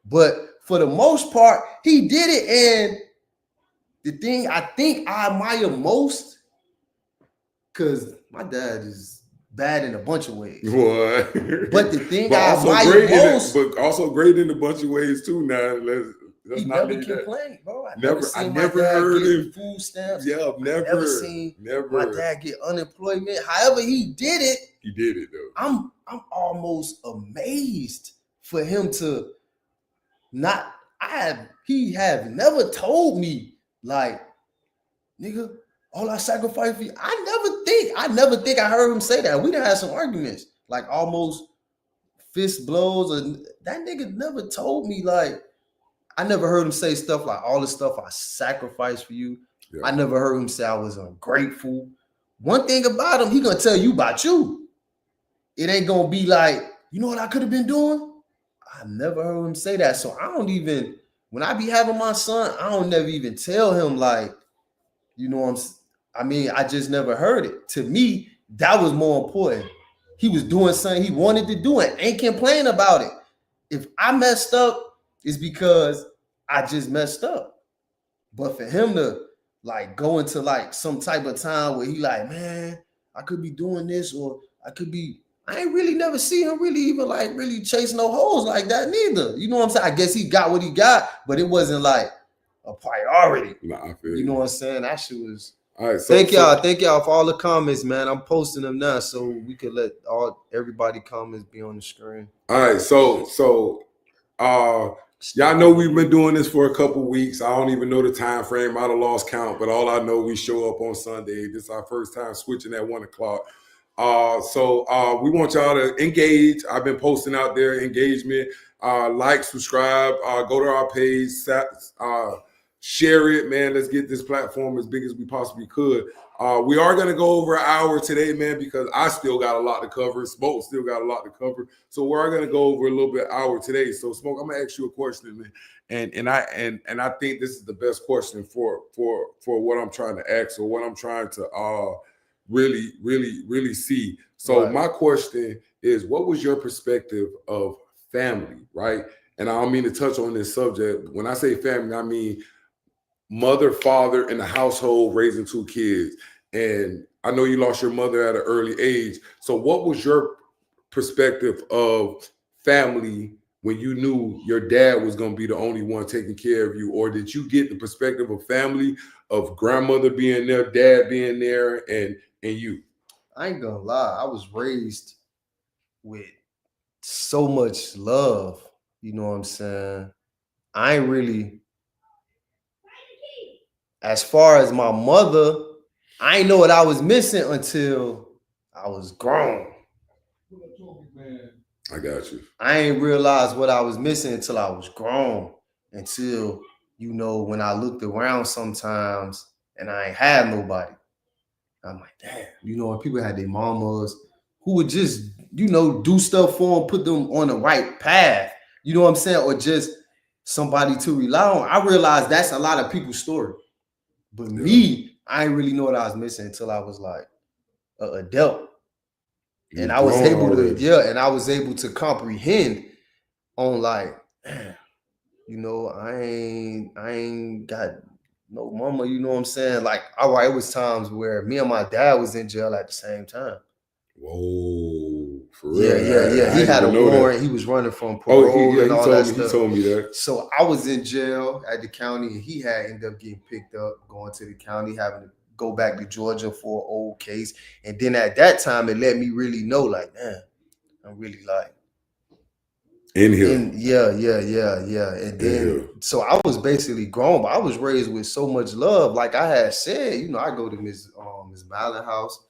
but for the most part, he did it. And the thing I think I admire most, because my dad is bad in a bunch of ways. What? But the thing I admire most, but also great in a bunch of ways too. Now let's he not never complained, bro. I never heard him food stamps. Yeah, never seen my dad get unemployment. However, he did it. He did it though. I'm almost amazed for him to not. He have never told me like, nigga, all I sacrifice for you. I never think I heard him say that. We done had some arguments, like almost fist blows, and that nigga never told me like. I never heard him say stuff like all the stuff I sacrificed for you. Yeah. I never heard him say I was ungrateful. One thing about him, he gonna tell you about you. It ain't gonna be like, you know what I could have been doing? I never heard him say that. So I don't even, when I be having my son, I don't never even tell him like, you know I just never heard it. To me, that was more important. He was doing something he wanted to do and ain't complain about it. If I messed up, it's because I just messed up. But for him to like go into like some type of time where he like, man, I could be doing this, or I ain't really never see him really even like really chase no hoes like that neither. You know what I'm saying? I guess he got what he got, but it wasn't like a priority. Nah, I feel you know what I'm saying? That shit was. All right, thank y'all for all the comments, man. I'm posting them now so we could let everybody comments be on the screen. All right, so y'all know we've been doing this for a couple weeks. I don't even know the time frame. I done lost count, but all I know, we show up on Sunday. This is our first time switching at 1 o'clock. So we want y'all to engage. I've been posting out there engagement. Like, subscribe, go to our page, share it, man. Let's get this platform as big as we possibly could. We are going to go over an hour today, man, because I still got a lot to cover. Smoke still got a lot to cover. So we're going to go over a little bit hour today. So Smoke, I'm going to ask you a question, man. And I think this is the best question for what I'm trying to ask, or what I'm trying to really see. So right. My question is, what was your perspective of family, right? And I don't mean to touch on this subject. When I say family, I mean mother, father in the household raising 2 kids. And I know you lost your mother at an early age. So what was your perspective of family when you knew your dad was going to be the only one taking care of you? Or did you get the perspective of family, of grandmother being there, dad being there, and you? I ain't gonna lie. I was raised with so much love. You know what I'm saying? I ain't really, as far as my mother, I ain't know what I was missing until I was grown. I got you. I ain't realized what I was missing until I was grown. Until, you know, when I looked around sometimes and I ain't had nobody. I'm like, damn, you know, when people had their mamas who would just, you know, do stuff for them, put them on the right path. You know what I'm saying? Or just somebody to rely on. I realized that's a lot of people's story. But me, I ain't really know what I was missing until I was like an adult. And I was able to, and I was able to comprehend on like, man, you know, I ain't got no mama, you know what I'm saying? Like, all right, it was times where me and my dad was in jail at the same time. Whoa, for real? Yeah. He had a warrant. He was running from parole and all that stuff. He told me that. So I was in jail at the county, and he had ended up getting picked up, going to the county, having to go back to Georgia for an old case. And then at that time, it let me really know, like, man, I'm really like in here. Yeah. And then, so I was basically grown, but I was raised with so much love. Like I had said, you know, I go to Miss Mallon house,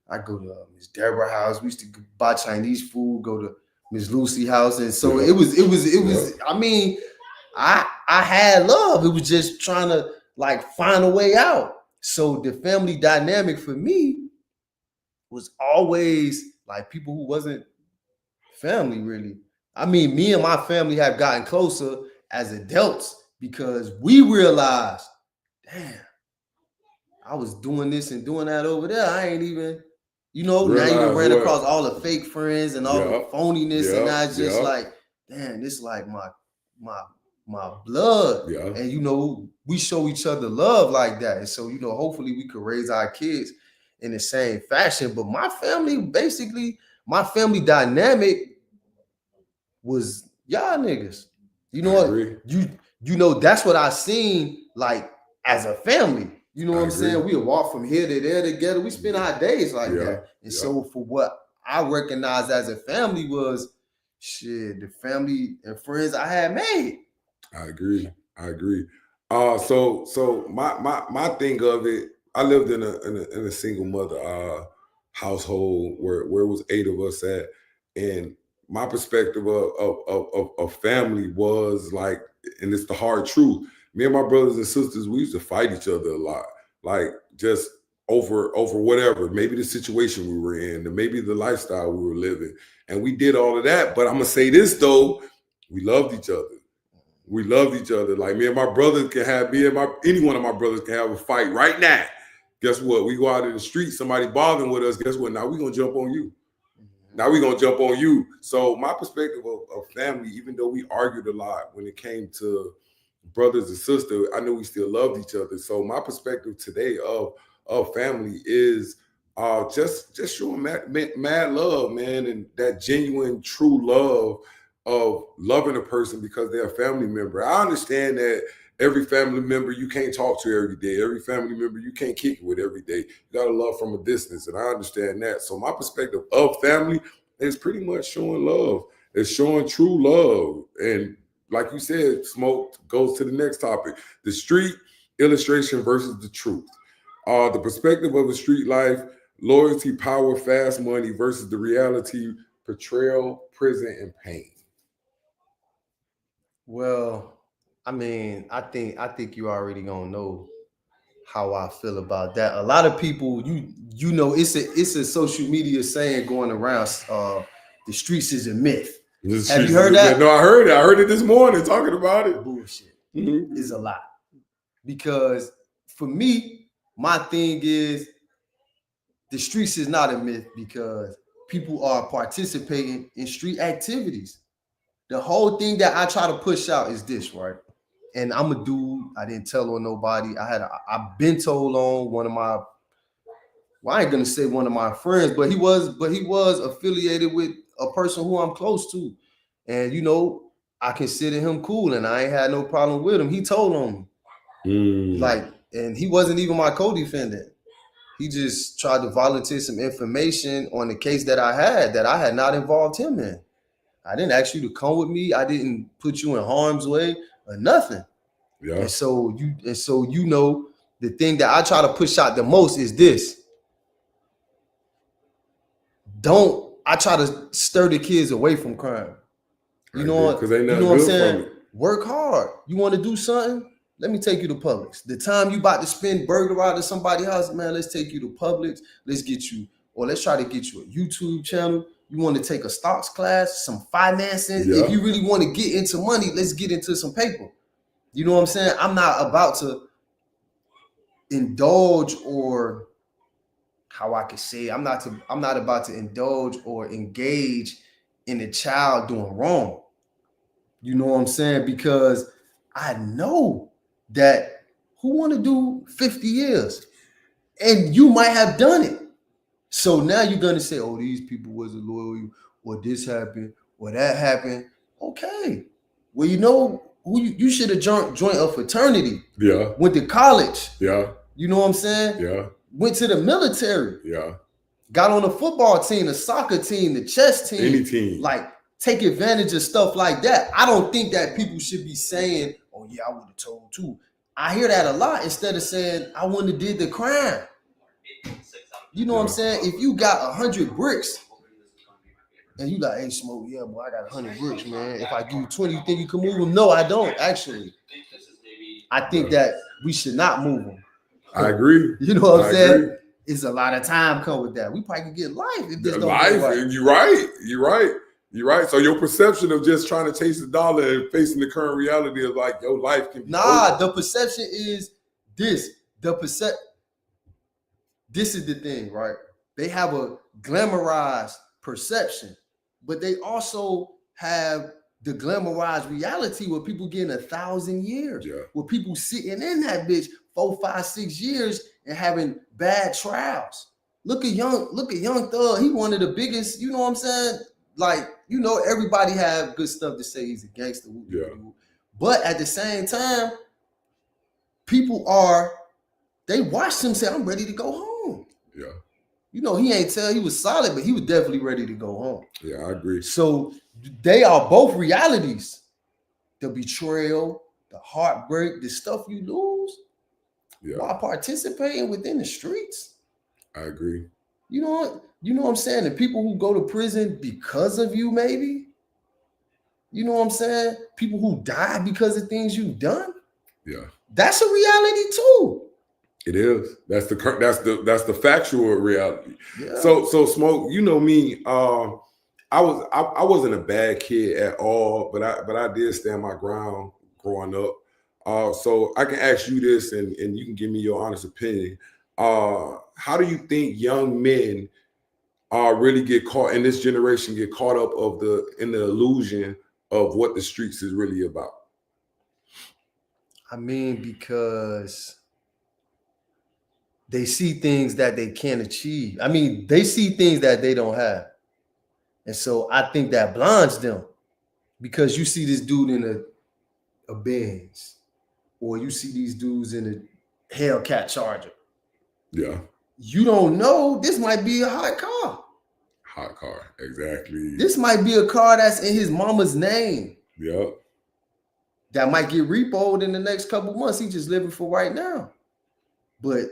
I go to Miss Deborah house. We used to buy Chinese food, go to Miss Lucy house, and so it was. I mean, I had love. It was just trying to like find a way out. So the family dynamic for me was always like people who wasn't family really. I mean, me and my family have gotten closer as adults because we realized, damn, I was doing this and doing that over there. I ain't even, you know, now you ran across all the fake friends and all the phoniness, and I just like, damn, this is like my blood. And you know, we show each other love like that. And so, you know, hopefully we could raise our kids in the same fashion. But my family, basically, my family dynamic was y'all niggas. You know what? You know, that's what I seen like as a family. You know what I'm saying? We would walk from here to there together. We spend our days like that. And so for what I recognized as a family was shit, the family and friends I had made. I agree. So my thing of it, I lived in a single mother household where it was 8 of us at, and my perspective of family was like, and it's the hard truth. Me and my brothers and sisters, we used to fight each other a lot, like just over whatever, maybe the situation we were in, and maybe the lifestyle we were living, and we did all of that. But I'm gonna say this though, we loved each other. We loved each other. Like me and my brothers can have, any one of my brothers can have a fight right now. Guess what? We go out in the street, somebody bothering with us. Guess what? Now we're gonna jump on you. So my perspective of family, even though we argued a lot when it came to brothers and sisters, I know we still loved each other. So my perspective today of family is just showing mad love, man, and that genuine, true love of loving a person because they're a family member. I understand that every family member you can't talk to every day. Every family member you can't kick it with every day. You got to love from a distance, and I understand that. So my perspective of family is pretty much showing love. It's showing true love. And like you said, Smoke goes to the next topic. The street illustration versus the truth. The perspective of a street life, loyalty, power, fast money versus the reality, portrayal, prison, and pain. Well, I mean, I think you already gonna know how I feel about that. A lot of people, you know, it's a social media saying going around, the streets is a myth. Have you heard that? No, I heard it. I heard it this morning talking about it. Bullshit. Is a lot. Because for me, my thing is the streets is not a myth because people are participating in street activities. The whole thing that I try to push out is this, right? And I'm a dude. I didn't tell on nobody. I've been told on one of my, well, I ain't gonna say one of my friends, but he was affiliated with a person who I'm close to. And you know, I consider him cool and I ain't had no problem with him. He told on me. Like, and he wasn't even my co-defendant. He just tried to volunteer some information on the case that I had not involved him in. I didn't ask you to come with me. I didn't put you in harm's way or nothing. Yeah. And so you know, the thing that I try to push out the most is this. I try to stir the kids away from crime. You know what? You know what I'm saying? Work hard. You want to do something? Let me take you to Publix. The time you about to spend burger out of somebody's house, man, let's take you to Publix. Let's try to get you a YouTube channel. You want to take a stocks class, some financing. Yeah. If you really want to get into money, let's get into some paper. You know what I'm saying? I'm not about to indulge, or how I could say, I'm not about to indulge or engage in a child doing wrong. You know what I'm saying? Because I know that who want to do 50 years? And you might have done it. So now you're going to say, oh, these people wasn't loyal, or this happened, or that happened. Okay. Well, you know, you should have joined a fraternity. Yeah. Went to college. Yeah. You know what I'm saying? Yeah. went to the military, Yeah. got on the football team, the soccer team, the chess team. Any team. Like, take advantage of stuff like that. I don't think that people should be saying, oh, yeah, I would have told too. I hear that a lot instead of saying, I wouldn't have did the crime. You know what I'm saying? If you got 100 bricks and you like, hey, Smoke, yeah, boy, I got 100 bricks, man. If I give you 20, you think you can move them? No, I don't, actually. I think that we should not move them. I agree. You know what I'm saying? It's a lot of time come with that. We probably could get life if this don't go right. You're right. You're right. So your perception of just trying to chase the dollar and facing the current reality of like your life can be over. The perception is this. This is the thing, right? They have a glamorized perception, but they also have the glamorized reality where people getting 1,000 years. Yeah. Where people sitting in that bitch 4, 5, 6 years and having bad trials. Look at Young Thug. He one of the biggest, you know what I'm saying? Like, you know, everybody have good stuff to say. He's a gangster. Yeah. But at the same time, people they watched him say, I'm ready to go home. Yeah. You know, he was solid, but he was definitely ready to go home. Yeah, I agree. So they are both realities. The betrayal, the heartbreak, the stuff you lose while participating within the streets. I agree. You know what I'm saying? The people who go to prison because of you, maybe. You know what I'm saying? People who die because of things you've done. Yeah. That's a reality too. It is. That's the factual reality. Yeah. So Smoke, you know me. I wasn't a bad kid at all, but I did stand my ground growing up. So I can ask you this, and you can give me your honest opinion. How do you think young men really get caught in this generation, get caught up in the illusion of what the streets is really about? I mean, because they see things that they can't achieve. I mean, they see things that they don't have. And so I think that blinds them, because you see this dude in a Benz, or you see these dudes in a Hellcat Charger. Yeah. You don't know, this might be a hot car. Hot car, exactly. This might be a car that's in his mama's name. Yep. That might get repoed in the next couple months. He's just living for right now. But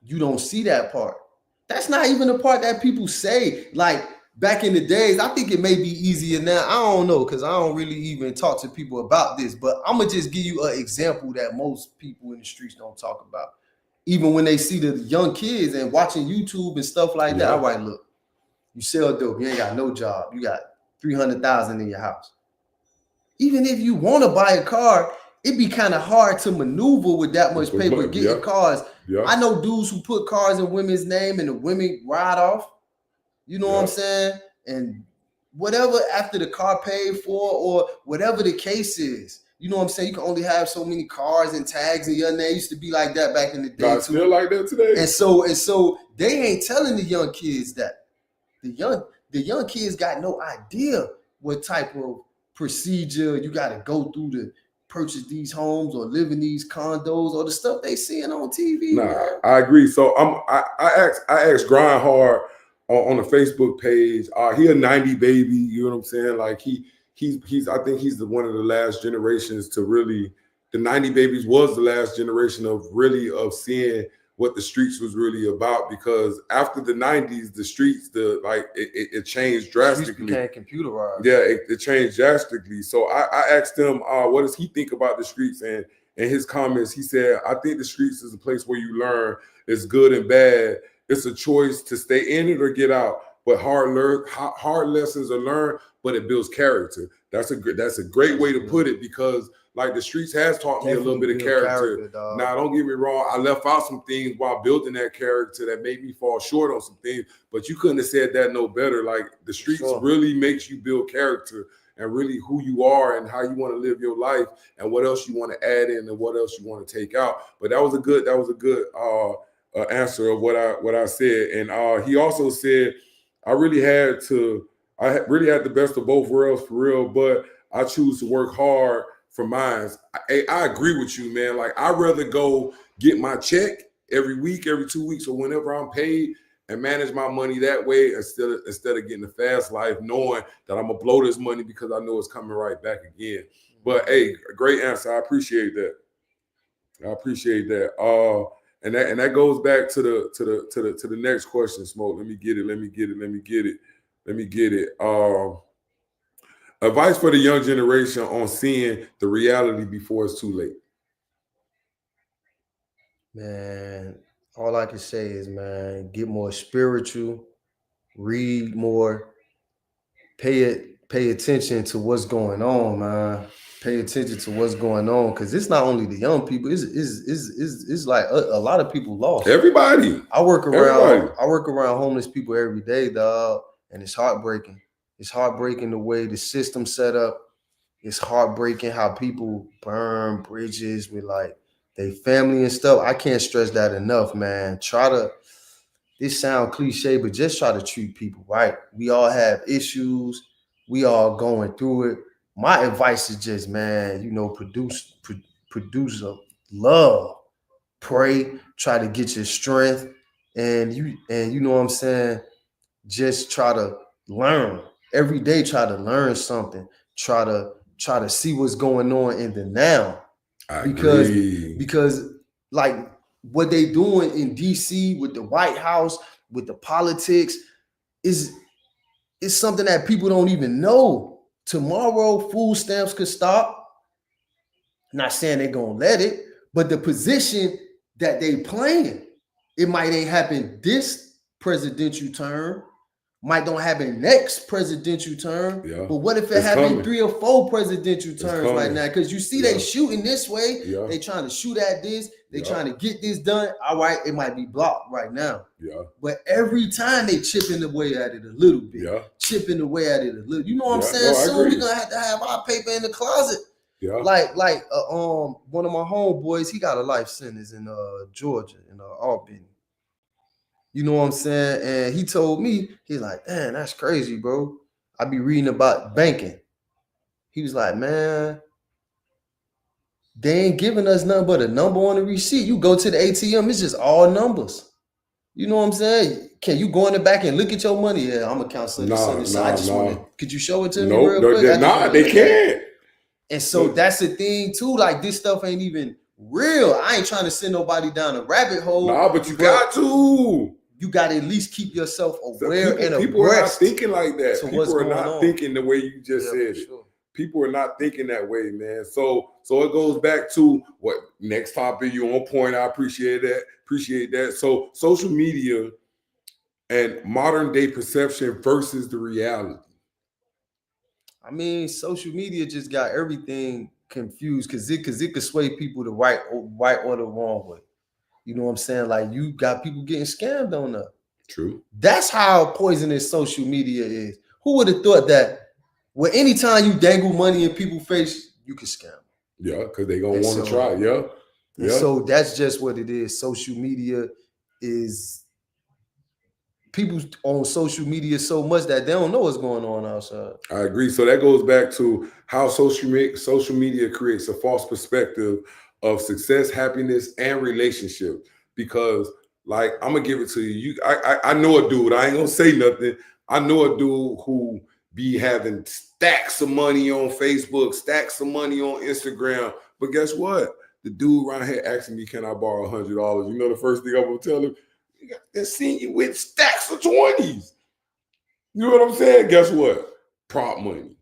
you don't see that part. That's not even the part that people say. Like back in the days, I think it may be easier now. I don't know, because I don't really even talk to people about this. But I'm going to just give you an example that most people in the streets don't talk about. Even when they see the young kids and watching YouTube and stuff like that. All right, look, you sell dope. You ain't got no job. You got $300,000 in your house. Even if you want to buy a car, it'd be kind of hard to maneuver with that much paper getting cars. Yeah. I know dudes who put cars in women's name and the women ride off. You know what I'm saying? And whatever after the car paid for, or whatever the case is, you know what I'm saying? You can only have so many cars and tags in your name. It used to be like that back in the day. God, too. Still like that today. And so they ain't telling the young kids that. The young kids got no idea what type of procedure you got to go through to purchase these homes or live in these condos, or the stuff they seeing on TV. Nah, man. I agree. So I asked Grind Hard on the Facebook page. He a 90 baby. You know what I'm saying? Like he's I think he's one of the last generations to really. The 90 babies was the last generation of seeing what the streets was really about, because after the 90s, the streets, it changed drastically. Streets became computerized. Yeah, it changed drastically. So I asked him, what does he think about the streets? And in his comments, he said, I think the streets is a place where you learn it's good and bad. It's a choice to stay in it or get out. But hard lessons are learned, but it builds character. That's a great way to put it, because like the streets has taught me a little bit of character. Now, don't get me wrong. I left out some things while building that character that made me fall short on some things, but you couldn't have said that no better. Like the streets really makes you build character and really who you are and how you want to live your life and what else you want to add in and what else you want to take out. But that was a good answer of what I said. And he also said, I really had the best of both worlds for real, but I choose to work hard for mine. I agree with you, man. Like I'd rather go get my check every week, every 2 weeks, or whenever I'm paid, and manage my money that way instead of getting the fast life, knowing that I'm gonna blow this money because I know it's coming right back again. But hey, great answer. I appreciate that. And that goes back to the next question, Smoke. Let me get it. Advice for the young generation on seeing the reality before it's too late. Man, all I can say is, man, get more spiritual, read more, pay attention to what's going on, man. Pay attention to what's going on, because it's not only the young people. It's like a lot of people lost. Everybody. I work around homeless people every day, dog, and it's heartbreaking. It's heartbreaking the way the system's set up. It's heartbreaking how people burn bridges with like their family and stuff. I can't stress that enough, man. This sound cliche, but just try to treat people right. We all have issues. We all going through it. My advice is just, man, produce a love, pray, try to get your strength, and you know what I'm saying. Just try to learn every day. Try to learn something. Try to see what's going on in the now. Because like what they doing in DC with the White House, with the politics, is something that people don't even know. Tomorrow, food stamps could stop. Not saying they're gonna let it, but the position that they playing, it might ain't happen this presidential term, might don't happen next presidential term. Yeah. But what if it happened 3 or 4 presidential terms right now? Because you see they shooting this way, they trying to shoot at this, they trying to get this done. All right, it might be blocked right now. Yeah. But every time they chipping away at it a little bit. Yeah. Chipping away at it a little. You know what I'm saying? No, soon we're gonna have to have our paper in the closet. Yeah. Like one of my homeboys, he got a life sentence in Georgia, in Albany. You know what I'm saying? And he told me, he's like, "Man, that's crazy, bro. I be reading about banking." He was like, "Man, they ain't giving us nothing but a number on the receipt. You go to the ATM, it's just all numbers." You know what I'm saying? Can you go in the back and look at your money? Yeah, I'm a counselor. Could you show it to me real quick? They can't. And so that's the thing too. Like, this stuff ain't even real. I ain't trying to send nobody down a rabbit hole. But you got to. You got to at least keep yourself aware and abreast. People are not thinking like that. People are not thinking the way you just said it. Sure. People are not thinking that way, man. So it goes back to what next topic. You on point. I appreciate that. So social media and modern day perception versus the reality. I mean, social media just got everything confused because it could sway people the right or the wrong way. You know what I'm saying? Like, you got people getting scammed on that. True. That's how poisonous social media is. Who would have thought that? Well, anytime you dangle money in people's face, you can scam them. Yeah, because they're going to want to try. Yeah. So that's just what it is. Social media is, people on social media so much that they don't know what's going on outside. I agree. So that goes back to how social media creates a false perspective of success, happiness, and relationship. Because, like, I'm gonna give it to you. I know a dude. I ain't gonna say nothing. I know a dude who be having stacks of money on Facebook, stacks of money on Instagram. But guess what? The dude right here asking me, "Can I borrow $100?" You know, the first thing I'm gonna tell him, "They're seeing you with stacks of 20s." You know what I'm saying? Guess what? Prop money.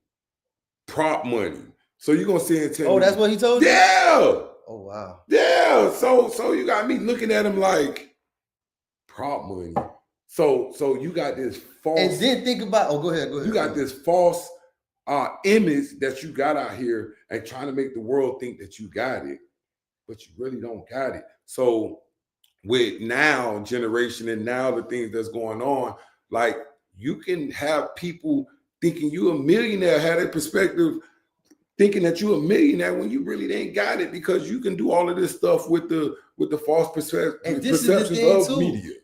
So you're gonna sit and tell me, "Oh, that's what he told you?" Yeah. Oh, wow. Yeah. So you got me looking at him like prop money. So you got this false. And then think about, go ahead. You got this false image that you got out here and trying to make the world think that you got it, but you really don't got it. So with now generation and now the things that's going on, like, you can have people thinking you a millionaire, have that perspective, thinking that you're a millionaire when you really ain't got it, because you can do all of this stuff with the false perceptions of media.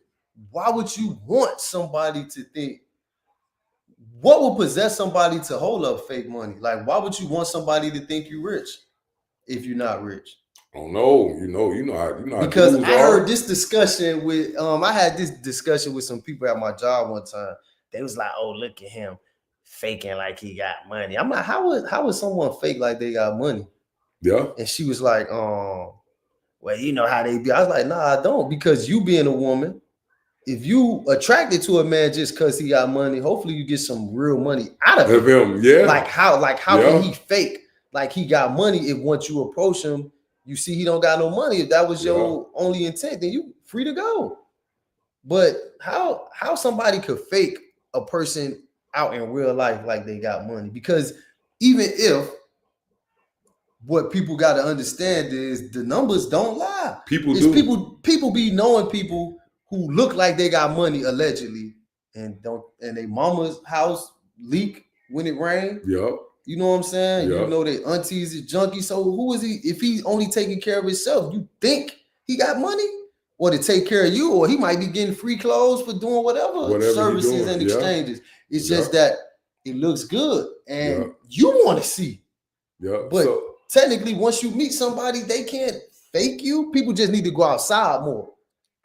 Why would you want somebody to think? What would possess somebody to hold up fake money? Like, why would you want somebody to think you're rich if you're not rich? Oh no, how Because dudes I are. heard this discussion with I had this discussion with some people at my job one time. They was like, "Oh, look at him faking like he got money." I'm like, how would someone fake like they got money? Yeah. And she was like, well, you know how they be. I was like, nah, I don't, because you being a woman, if you attracted to a man just because he got money, hopefully you get some real money out of Of it. him, yeah. Like how Yeah. can he fake like he got money if once you approach him, you see he don't got no money? If that was your only intent, then you free to go. But how somebody could fake a person out in real life like they got money? Because even if what people got to understand is the numbers don't lie. People It's do. people be knowing people who look like they got money allegedly and don't, and their mama's house leak when it rained. Yep. You know what I'm saying? Yep. You know that aunties is junkie. So who is he? If he's only taking care of himself, you think he got money? Or to take care of you, or he might be getting free clothes for doing whatever services and exchanges. It's just that it looks good and you want to see. Yeah. But technically, once you meet somebody, they can't fake you. People just need to go outside more.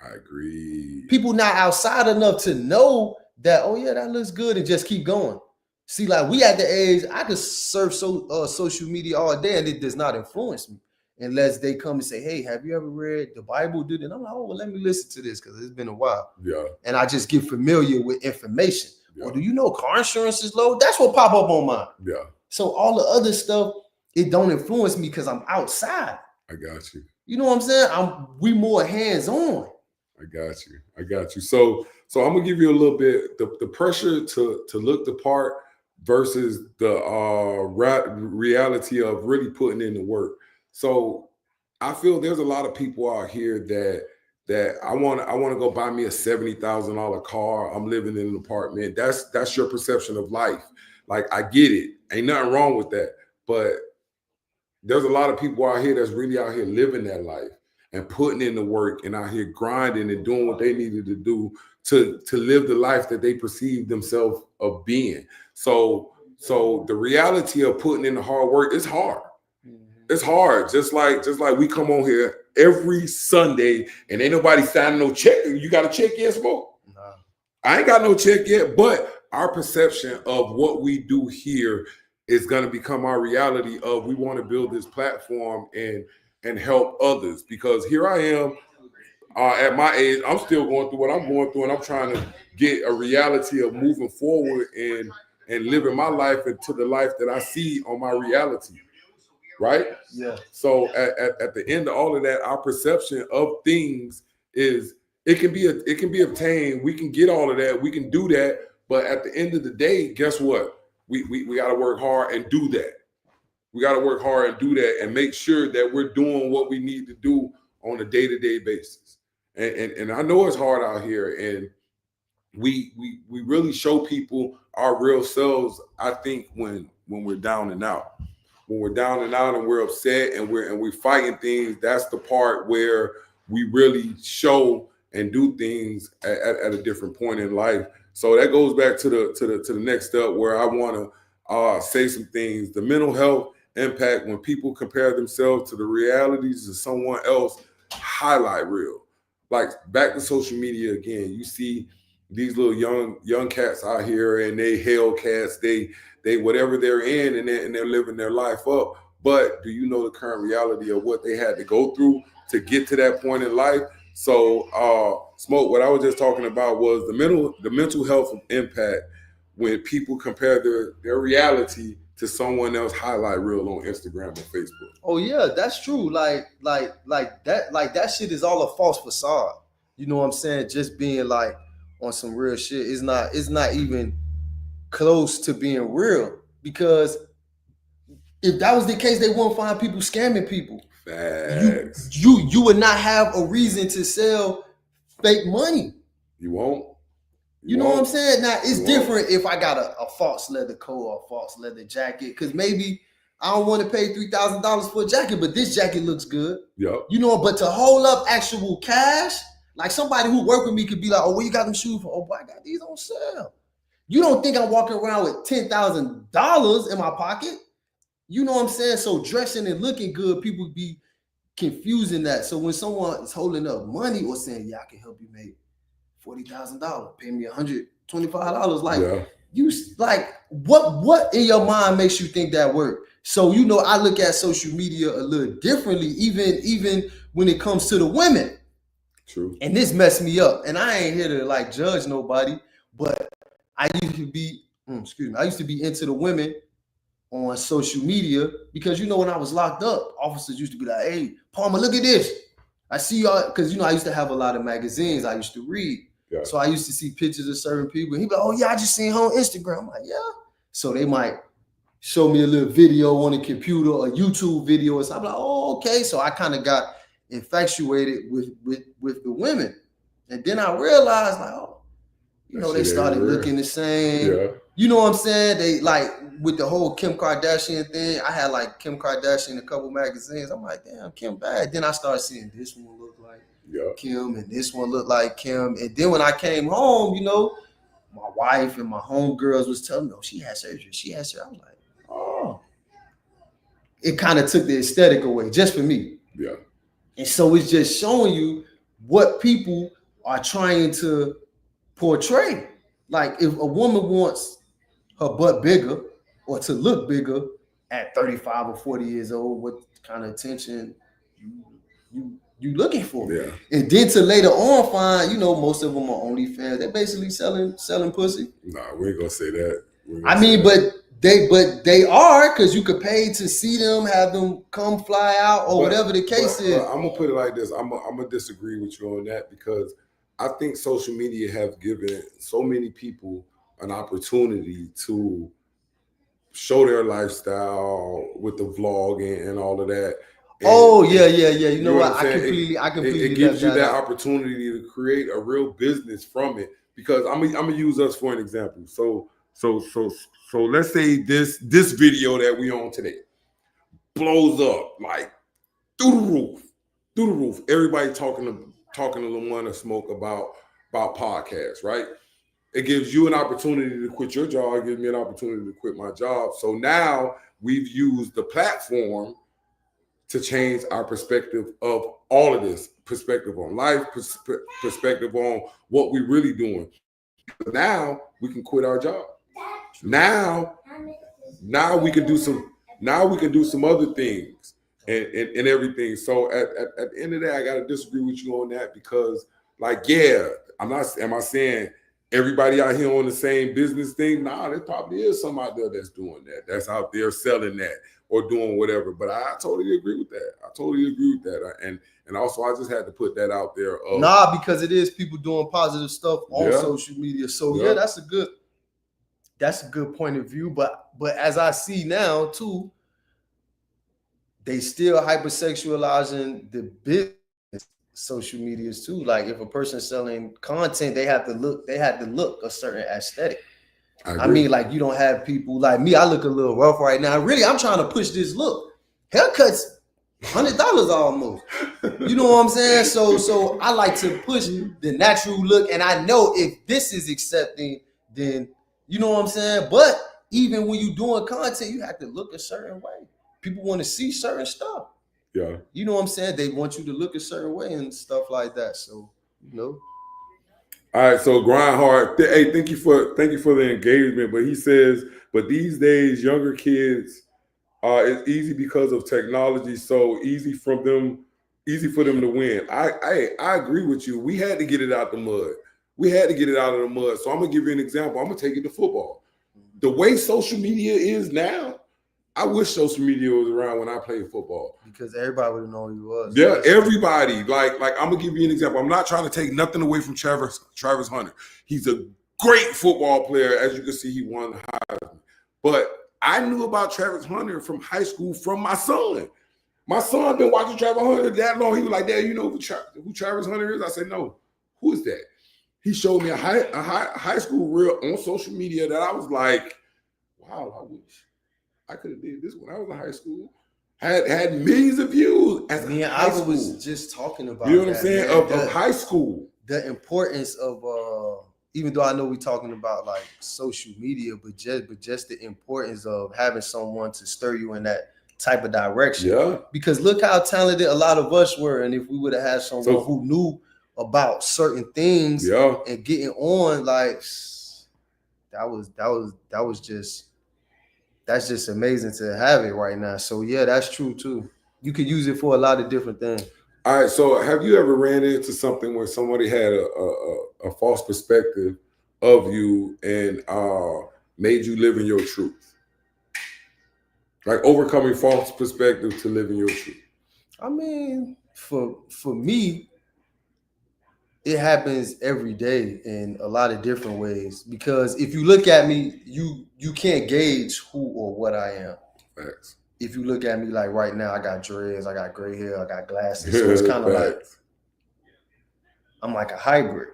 I agree. People not outside enough to know that, oh yeah, that looks good, and just keep going. See, like we at the age, I could surf social media all day and it does not influence me unless they come and say, hey, have you ever read the Bible? Dude, and I'm like, oh, well, let me listen to this because it's been a while. Yeah. And I just get familiar with information. Yeah. Or do you know car insurance is low? That's what pop up on mine. Yeah. So all the other stuff, it don't influence me because I'm outside. I got you. You know what I'm saying? We more hands-on. I got you. So I'm gonna give you a little bit the pressure to look the part versus the reality of really putting in the work. So I feel there's a lot of people out here that I want to go buy me a $70,000 car. I'm living in an apartment. That's your perception of life. Like, I get it. Ain't nothing wrong with that. But there's a lot of people out here that's really out here living that life and putting in the work and out here grinding and doing what they needed to do to live the life that they perceive themselves of being. So the reality of putting in the hard work is hard. It's hard. Just like we come on here every Sunday and ain't nobody signing no check. You got a check yet, Smoke? No. I ain't got no check yet, but our perception of what we do here is going to become our reality of we want to build this platform and help others, because here I am at my age, I'm still going through what I'm going through, and I'm trying to get a reality of moving forward and living my life into the life that I see on my reality. Right? Yeah. So at the end of all of that, our perception of things is it can be obtained. We can get all of that. We can do that. But at the end of the day, guess what? We got to work hard and do that. We got to work hard and do that and make sure that we're doing what we need to do on a day-to-day basis. And I know it's hard out here, and we really show people our real selves, I think, when we're down and out. When we're down and out and we're upset and we're fighting things, that's the part where we really show and do things at a different point in life. So that goes back to the next step where I want to say some things. The mental health impact when people compare themselves to the realities of someone else highlight reel. Like, back to social media again, you see these little young cats out here, and they Hellcats, they whatever they're in, and they're living their life up. But do you know the current reality of what they had to go through to get to that point in life? So, Smoke, what I was just talking about was the mental health impact when people compare their reality to someone else highlight reel on Instagram and Facebook. Oh yeah, that's true. Like that shit is all a false facade. You know what I'm saying? Just being like on some real shit is not even close to being real, because if that was the case, they wouldn't find people scamming people. Facts. You would not have a reason to sell fake money. You won't. You know what I'm saying? Now, it's different if I got a false leather coat or a false leather jacket, because maybe I don't want to pay $3,000 for a jacket, but this jacket looks good. Yep. You know, but to hold up actual cash, like somebody who work with me could be like, oh, where you got them shoes from? Oh, boy, I got these on sale. You don't think I'm walking around with $10,000 in my pocket? You know what I'm saying? So dressing and looking good, people be confusing that. So when someone is holding up money or saying, yeah, I can help you make $40,000, pay me $125, like you like what in your mind makes you think that work? So I look at social media a little differently, even when it comes to the women. True. And this messed me up. And I ain't here to like judge nobody, but I used to be, I used to be into the women on social media because when I was locked up, officers used to be like, hey, Palmer, look at this. I see y'all, because I used to have a lot of magazines I used to read. Yeah. So I used to see pictures of certain people. And he'd be like, oh yeah, I just seen her on Instagram. I'm like, yeah. So they might show me a little video on the computer, a YouTube video or something. I'm like, oh, okay. So I kind of got infatuated with the women. And then I realized, like, oh, they started looking the same. Yeah. You know what I'm saying? They like with the whole Kim Kardashian thing. I had like Kim Kardashian in a couple magazines. I'm like, damn, Kim bad. Then I started seeing this one look like Kim and this one look like Kim. And then when I came home, my wife and my homegirls was telling me, oh, she had surgery. She had surgery. I was like, oh. It kind of took the aesthetic away just for me. Yeah. And so it's just showing you what people are trying to portray. Like if a woman wants her butt bigger or to look bigger at 35 or 40 years old, what kind of attention you looking for? Yeah. And then to later on find, most of them are OnlyFans. They're basically selling pussy. Nah, we ain't gonna say that. But they are, because you could pay to see them, have them come fly out or whatever the case is. I'm gonna put it like this. I'm gonna disagree with you on that because I think social media have given so many people an opportunity to show their lifestyle with the vlogging and all of that. And, yeah. You know what? I completely. It gives you that opportunity to create a real business from it. Because I'm gonna use us for an example. So let's say this video that we on today blows up like through the roof. Everybody talking to Lamont or Smoke about podcasts, right? It gives you an opportunity to quit your job. It gives me an opportunity to quit my job. So now we've used the platform to change our perspective of all of this, perspective on life, perspective on what we're really doing. Now we can quit our job. Now we can do some other things and everything. So at the end of the day, I gotta disagree with you on that because, am I saying everybody out here on the same business thing? Nah, there probably is some out there that's doing that, that's out there selling that or doing whatever. But I totally agree with that. And also I just had to put that out there. Because it is people doing positive stuff on social media. So that's a good point of view. But as I see now too, they still hypersexualizing the business social medias too. Like if a person's selling content, they have to look a certain aesthetic. I mean, like you don't have people like me. I look a little rough right now. Really, I'm trying to push this look. Haircuts, $100 almost. You know what I'm saying? So I like to push the natural look, and I know if this is accepting, then you know what I'm saying. But even when you're doing content, you have to look a certain way. People want to see certain stuff. Yeah. You know what I'm saying? They want you to look a certain way and stuff like that. So, All right, so Grindhard, hey, thank you for the engagement. But he says, but these days, younger kids, it's easy because of technology, so easy for them to win. I agree with you. We had to get it out the mud. So I'm gonna give you an example. I'm gonna take it to football. The way social media is now, I wish social media was around when I played football. Because everybody would know who he was. Yeah, everybody. Like I'm gonna give you an example. I'm not trying to take nothing away from Travis Hunter. He's a great football player. As you can see, he won the Heisman. But I knew about Travis Hunter from high school from my son. My son been watching Travis Hunter that long. He was like, Dad, you know who Travis Hunter is? I said, no. Who is that? He showed me a high school reel on social media that I was like, wow, I wish I could have did this when I was in high school. Had millions of views. I was just talking about. You know what I'm saying? Of high school. The importance of even though I know we're talking about like social media, but just the importance of having someone to stir you in that type of direction. Yeah. Because look how talented a lot of us were, and if we would have had someone who knew about certain things and getting on, like that's just amazing to have it right now. So yeah, that's true too. You could use it for a lot of different things. All right. So have you ever ran into something where somebody had a false perspective of you and made you live in your truth? Like overcoming false perspective to live in your truth. I mean, for me, it happens every day in a lot of different ways. Because if you look at me, you can't gauge who or what I am. Facts. If you look at me like right now, I got dreads, I got gray hair, I got glasses. So it's kind of like I'm like a hybrid.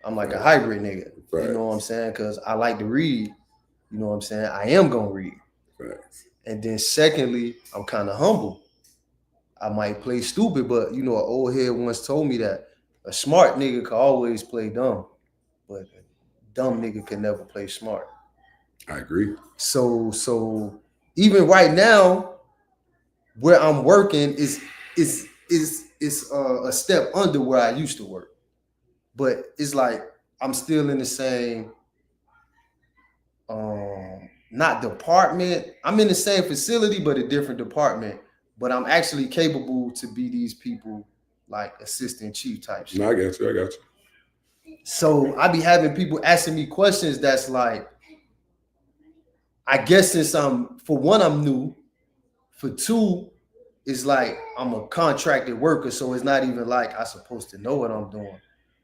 I'm like a hybrid nigga. You know what I'm saying? Because I like to read. You know what I'm saying? I am gonna read. And then secondly, I'm kind of humble. I might play stupid, but you know, an old head once told me that a smart nigga can always play dumb, but a dumb nigga can never play smart. I agree. So even right now, where I'm working is a step under where I used to work, but it's like I'm still in the same not department. I'm in the same facility, but a different department. But I'm actually capable to be these people like assistant chief type shit. No, I got you. So I be having people asking me questions that's like, I guess since for one, I'm new. For two, it's like I'm a contracted worker, so it's not even like I'm supposed to know what I'm doing.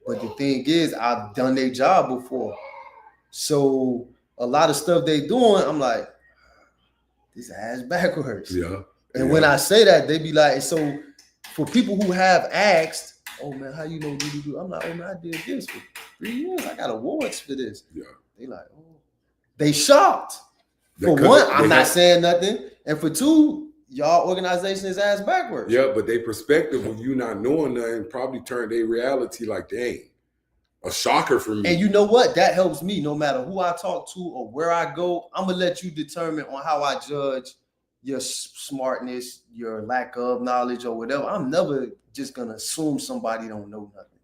But the thing is, I've done their job before. So a lot of stuff they doing, I'm like, this ass backwards. Yeah. And when I say that, they be like, so for people who have asked, oh man, how you know do? I'm like, oh man, I did this for 3 years. I got awards for this. Yeah. They like, oh, they shocked. For one, I'm not saying nothing. And for two, y'all organization is ass backwards. Yeah, but they perspective of you not knowing nothing probably turned their reality like, dang, a shocker for me. And you know what? That helps me no matter who I talk to or where I go. I'm going to let you determine on how I judge your smartness, your lack of knowledge or whatever. I'm never just going to assume somebody don't know nothing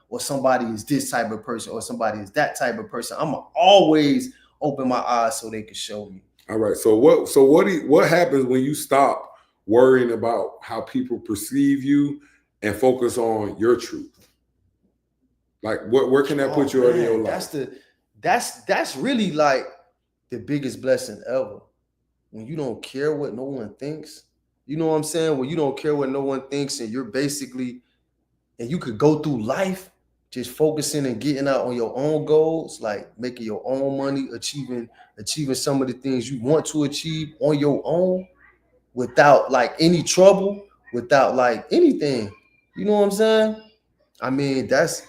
or somebody is this type of person or somebody is that type of person. I'm going to always open my eyes so they can show me. All right. So what happens when you stop worrying about how people perceive you and focus on your truth? Like where can that put you in your life? That's really like the biggest blessing ever. When you don't care what no one thinks, you know what I'm saying? When you don't care what no one thinks and you're basically, and you could go through life just focusing and getting out on your own goals, like making your own money, achieving some of the things you want to achieve on your own without like any trouble, without like anything. You know what I'm saying? I mean, that's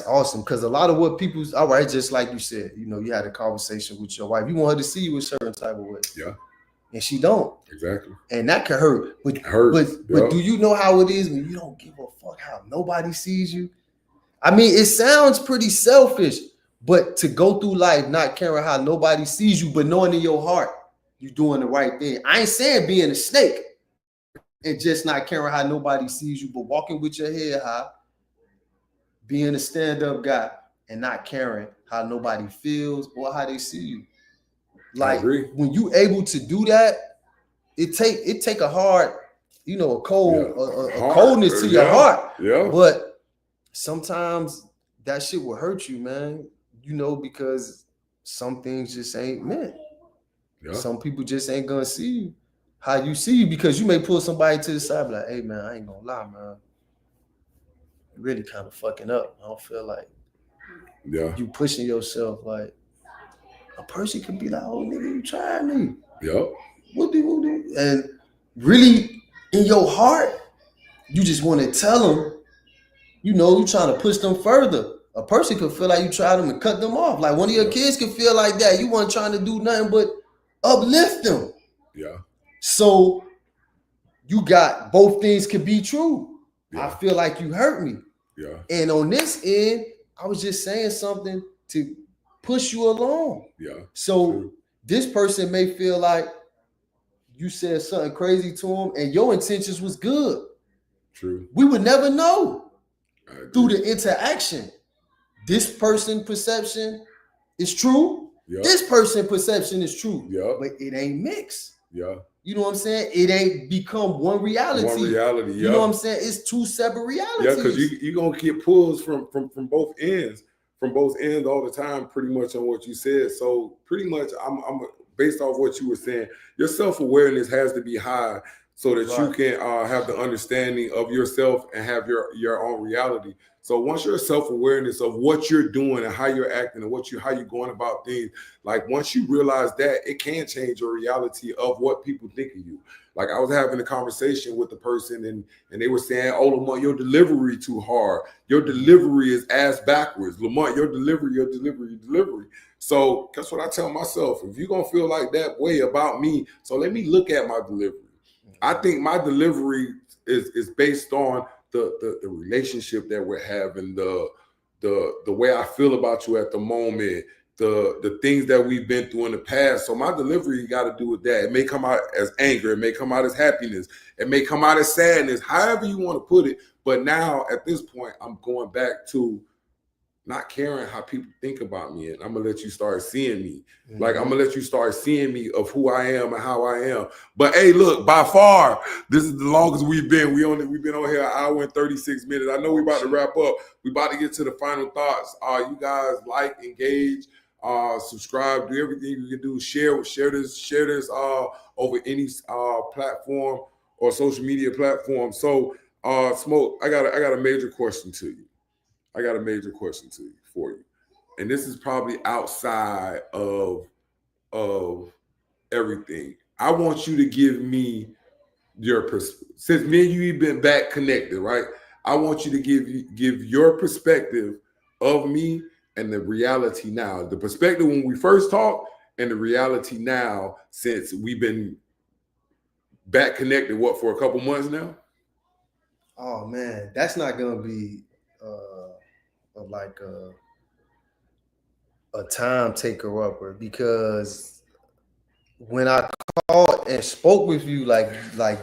awesome because a lot of what people's all right, just like you said, you know, you had a conversation with your wife. You want her to see you a certain type of way. Yeah. And she don't. Exactly. And that can hurt. But do you know how it is when you don't give a fuck how nobody sees you? I mean, it sounds pretty selfish, but to go through life not caring how nobody sees you, but knowing in your heart you're doing the right thing. I ain't saying being a snake and just not caring how nobody sees you, but walking with your head high, being a stand-up guy and not caring how nobody feels or how they see you. Like when you able to do that, it take a hard, you know, a coldness to your heart. Yeah. But sometimes that shit will hurt you, man. You know, because some things just ain't meant. Yeah. Some people just ain't gonna see you how you see you because you may pull somebody to the side, like, hey man, I ain't gonna lie, man. You're really kind of fucking up. I don't feel like you pushing yourself like. A person could be like, oh, nigga, you tried me. Yep. Woody. And really, in your heart, you just want to tell them, you know, you trying to push them further. A person could feel like you tried them and cut them off. Like one of your kids could feel like that. You weren't trying to do nothing but uplift them. Yeah. So you got both things could be true. Yeah. I feel like you hurt me. Yeah. And on this end, I was just saying something to push you along. Yeah. So this person may feel like you said something crazy to him and your intentions was good. True. We would never know through the interaction. This person perception is true. Yep. This person perception is true. Yep. But it ain't mixed. Yeah. You know what I'm saying? It ain't become one reality. One reality, yeah. You know what I'm saying? It's two separate realities. Yeah, because you're going to get pulls from both ends. From both ends all the time, pretty much on what you said. So pretty much I'm based off what you were saying, your self-awareness has to be high so that you can have the understanding of yourself and have your own reality. So once your self-awareness of what you're doing and how you're acting and how you're going about things, like once you realize that, it can change your reality of what people think of you. Like I was having a conversation with the person and they were saying, oh, Lamont, your delivery too hard. Your delivery is ass backwards. Lamont, your delivery. So that's what I tell myself. If you're going to feel like that way about me, so let me look at my delivery. I think my delivery is based on the relationship that we're having, the way I feel about you at the moment, the things that we've been through in the past. So my delivery got to do with that. It may come out as anger. It may come out as happiness. It may come out as sadness, however you want to put it. But now at this point, I'm going back to not caring how people think about me. And I'm going to let you start seeing me. Mm-hmm. Like, I'm going to let you start seeing me of who I am and how I am. But hey, look, by far, this is the longest we've been. We've been on here an hour and 36 minutes. I know we're about to wrap up. We're about to get to the final thoughts. You guys like, engage, subscribe, do everything you can do. Share this over any platform or social media platform. So, Smoke, I got a major question to you. For you. And this is probably outside of everything. I want you to give me your perspective. Since me and you have been back connected, right? I want you to give your perspective of me and the reality now. The perspective when we first talked and the reality now since we've been back connected, for a couple months now? Oh, man. That's not going to be like a time taker upper, because when I called and spoke with you, like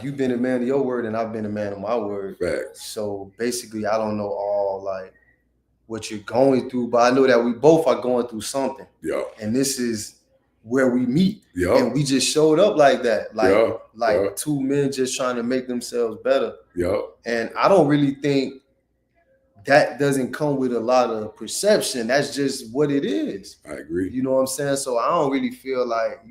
you've been a man of your word and I've been a man of my word. Facts. So basically, I don't know all like what you're going through, but I know that we both are going through something. Yeah. And this is where we meet. Yeah. And we just showed up like that, like two men just trying to make themselves better. Yeah. And I don't really think that doesn't come with a lot of perception. That's just what it is. I agree. You know what I'm saying? So I don't really feel like,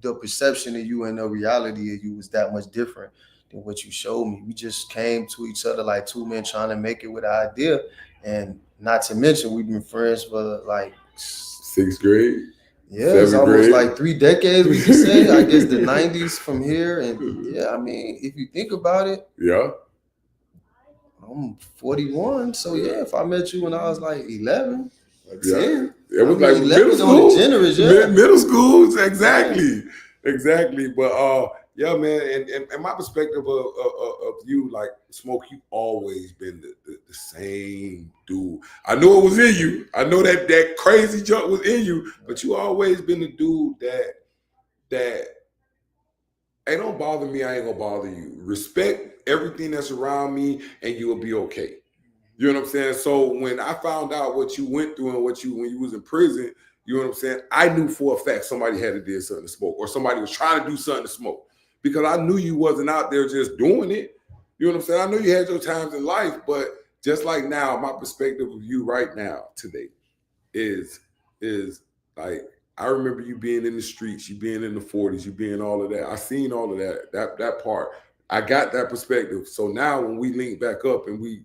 the perception of you and the reality of you was that much different than what you showed me. We just came to each other like two men trying to make it with an idea. And not to mention, we've been friends for like 6th grade. Yeah, it's almost like 3 decades, we can say. I guess the 90s from here. And yeah, I mean, if you think about it. Yeah. I'm 41, so yeah, if I met you when I was like 11, 10, it was like middle school. Middle school, exactly. But yeah, man, and my perspective of you, like Smoke, you've always been the same dude. I know it was in you. I know that crazy junk was in you, but you always been the dude that ain't don't bother me, I ain't gonna bother you. Respect everything that's around me and you will be okay. You know what I'm saying? So when I found out what you went through and when you was in prison, you know what I'm saying? I knew for a fact somebody had to do something to Smoke, or somebody was trying to do something to Smoke, because I knew you wasn't out there just doing it. You know what I'm saying? I know you had your times in life, but just like now, my perspective of you right now today is like, I remember you being in the streets, you being in the 40s, you being all of that. I seen all of that part. I got that perspective. So now when we link back up and we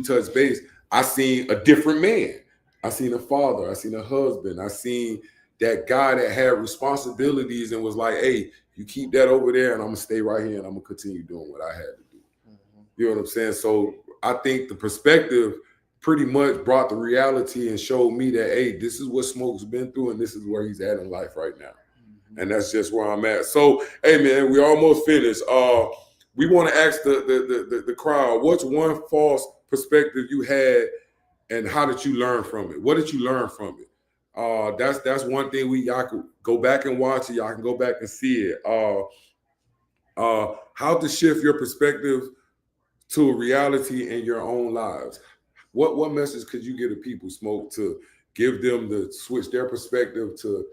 touch base, I seen a different man. I seen a father. I seen a husband. I seen that guy that had responsibilities and was like, hey, you keep that over there and I'm going to stay right here and I'm going to continue doing what I had to do. Mm-hmm. You know what I'm saying? So I think the perspective pretty much brought the reality and showed me that, hey, this is what Smoke's been through and this is where he's at in life right now. Mm-hmm. And that's just where I'm at. So, hey, man, we almost finished. We want to ask the crowd, what's one false perspective you had and how did you learn from it? What did you learn from it? That's one thing y'all could go back and watch it. Y'all can go back and see it. how to shift your perspective to a reality in your own lives. What message could you give to people, Smoke, to give them to switch their perspective to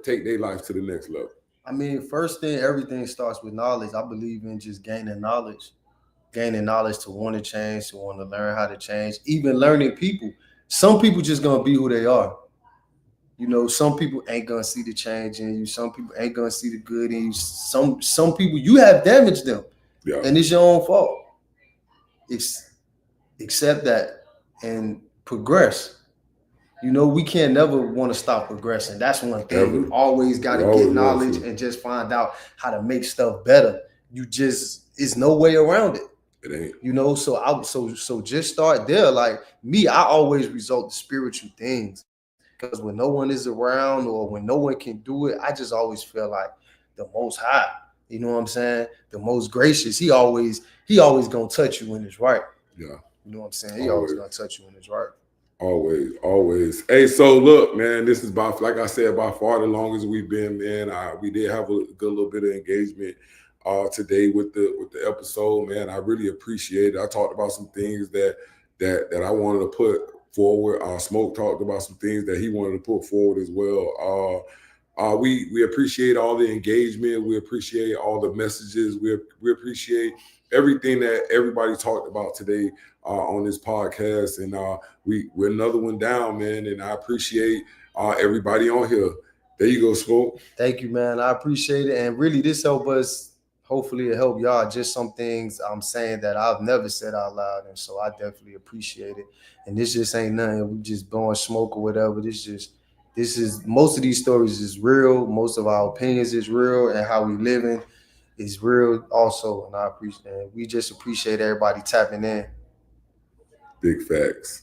take their life to the next level? I mean, first thing, everything starts with knowledge. I believe in just gaining knowledge to want to change, to want to learn how to change, even learning people. Some people just gonna be who they are. You know, some people ain't gonna see the change in you. Some people ain't gonna see the good in you. Some people you have damaged them, Yeah. and it's your own fault. Accept that and progress. You know, we can't never want to stop progressing. That's one thing. Ever. You always got to get knowledge and just find out how to make stuff better. It's no way around it. It ain't. You know, so just start there. Like me, I always resort to spiritual things because when no one is around or when no one can do it, I just always feel like the Most High. You know what I'm saying? The most gracious. He always gonna touch you when it's right. Yeah. You know what I'm saying? He always gonna touch you when it's right. Always. Hey, so look, man, this is like I said, by far the longest we've been, man. We did have a good little bit of engagement today with the episode, man. I really appreciate it. I talked about some things that I wanted to put forward. Smoke talked about some things that he wanted to put forward as well. We appreciate all the engagement. We appreciate all the messages. We appreciate everything that everybody talked about today on this podcast. And we're another one down, man. And I appreciate everybody on here. There you go, Smoke. Thank you, man. I appreciate it. And really, this help us. Hopefully it help y'all. Just some things I'm saying that I've never said out loud. And so I definitely appreciate it. And this just ain't nothing. We just blowing smoke or whatever. This is most of these stories is real. Most of our opinions is real, and how we living is real also. And I appreciate it. We just appreciate everybody tapping in. Big facts.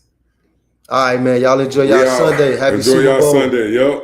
All right, man. Y'all enjoy y'all Sunday. Happy Enjoy Super Bowl. y'all Sunday. Yup.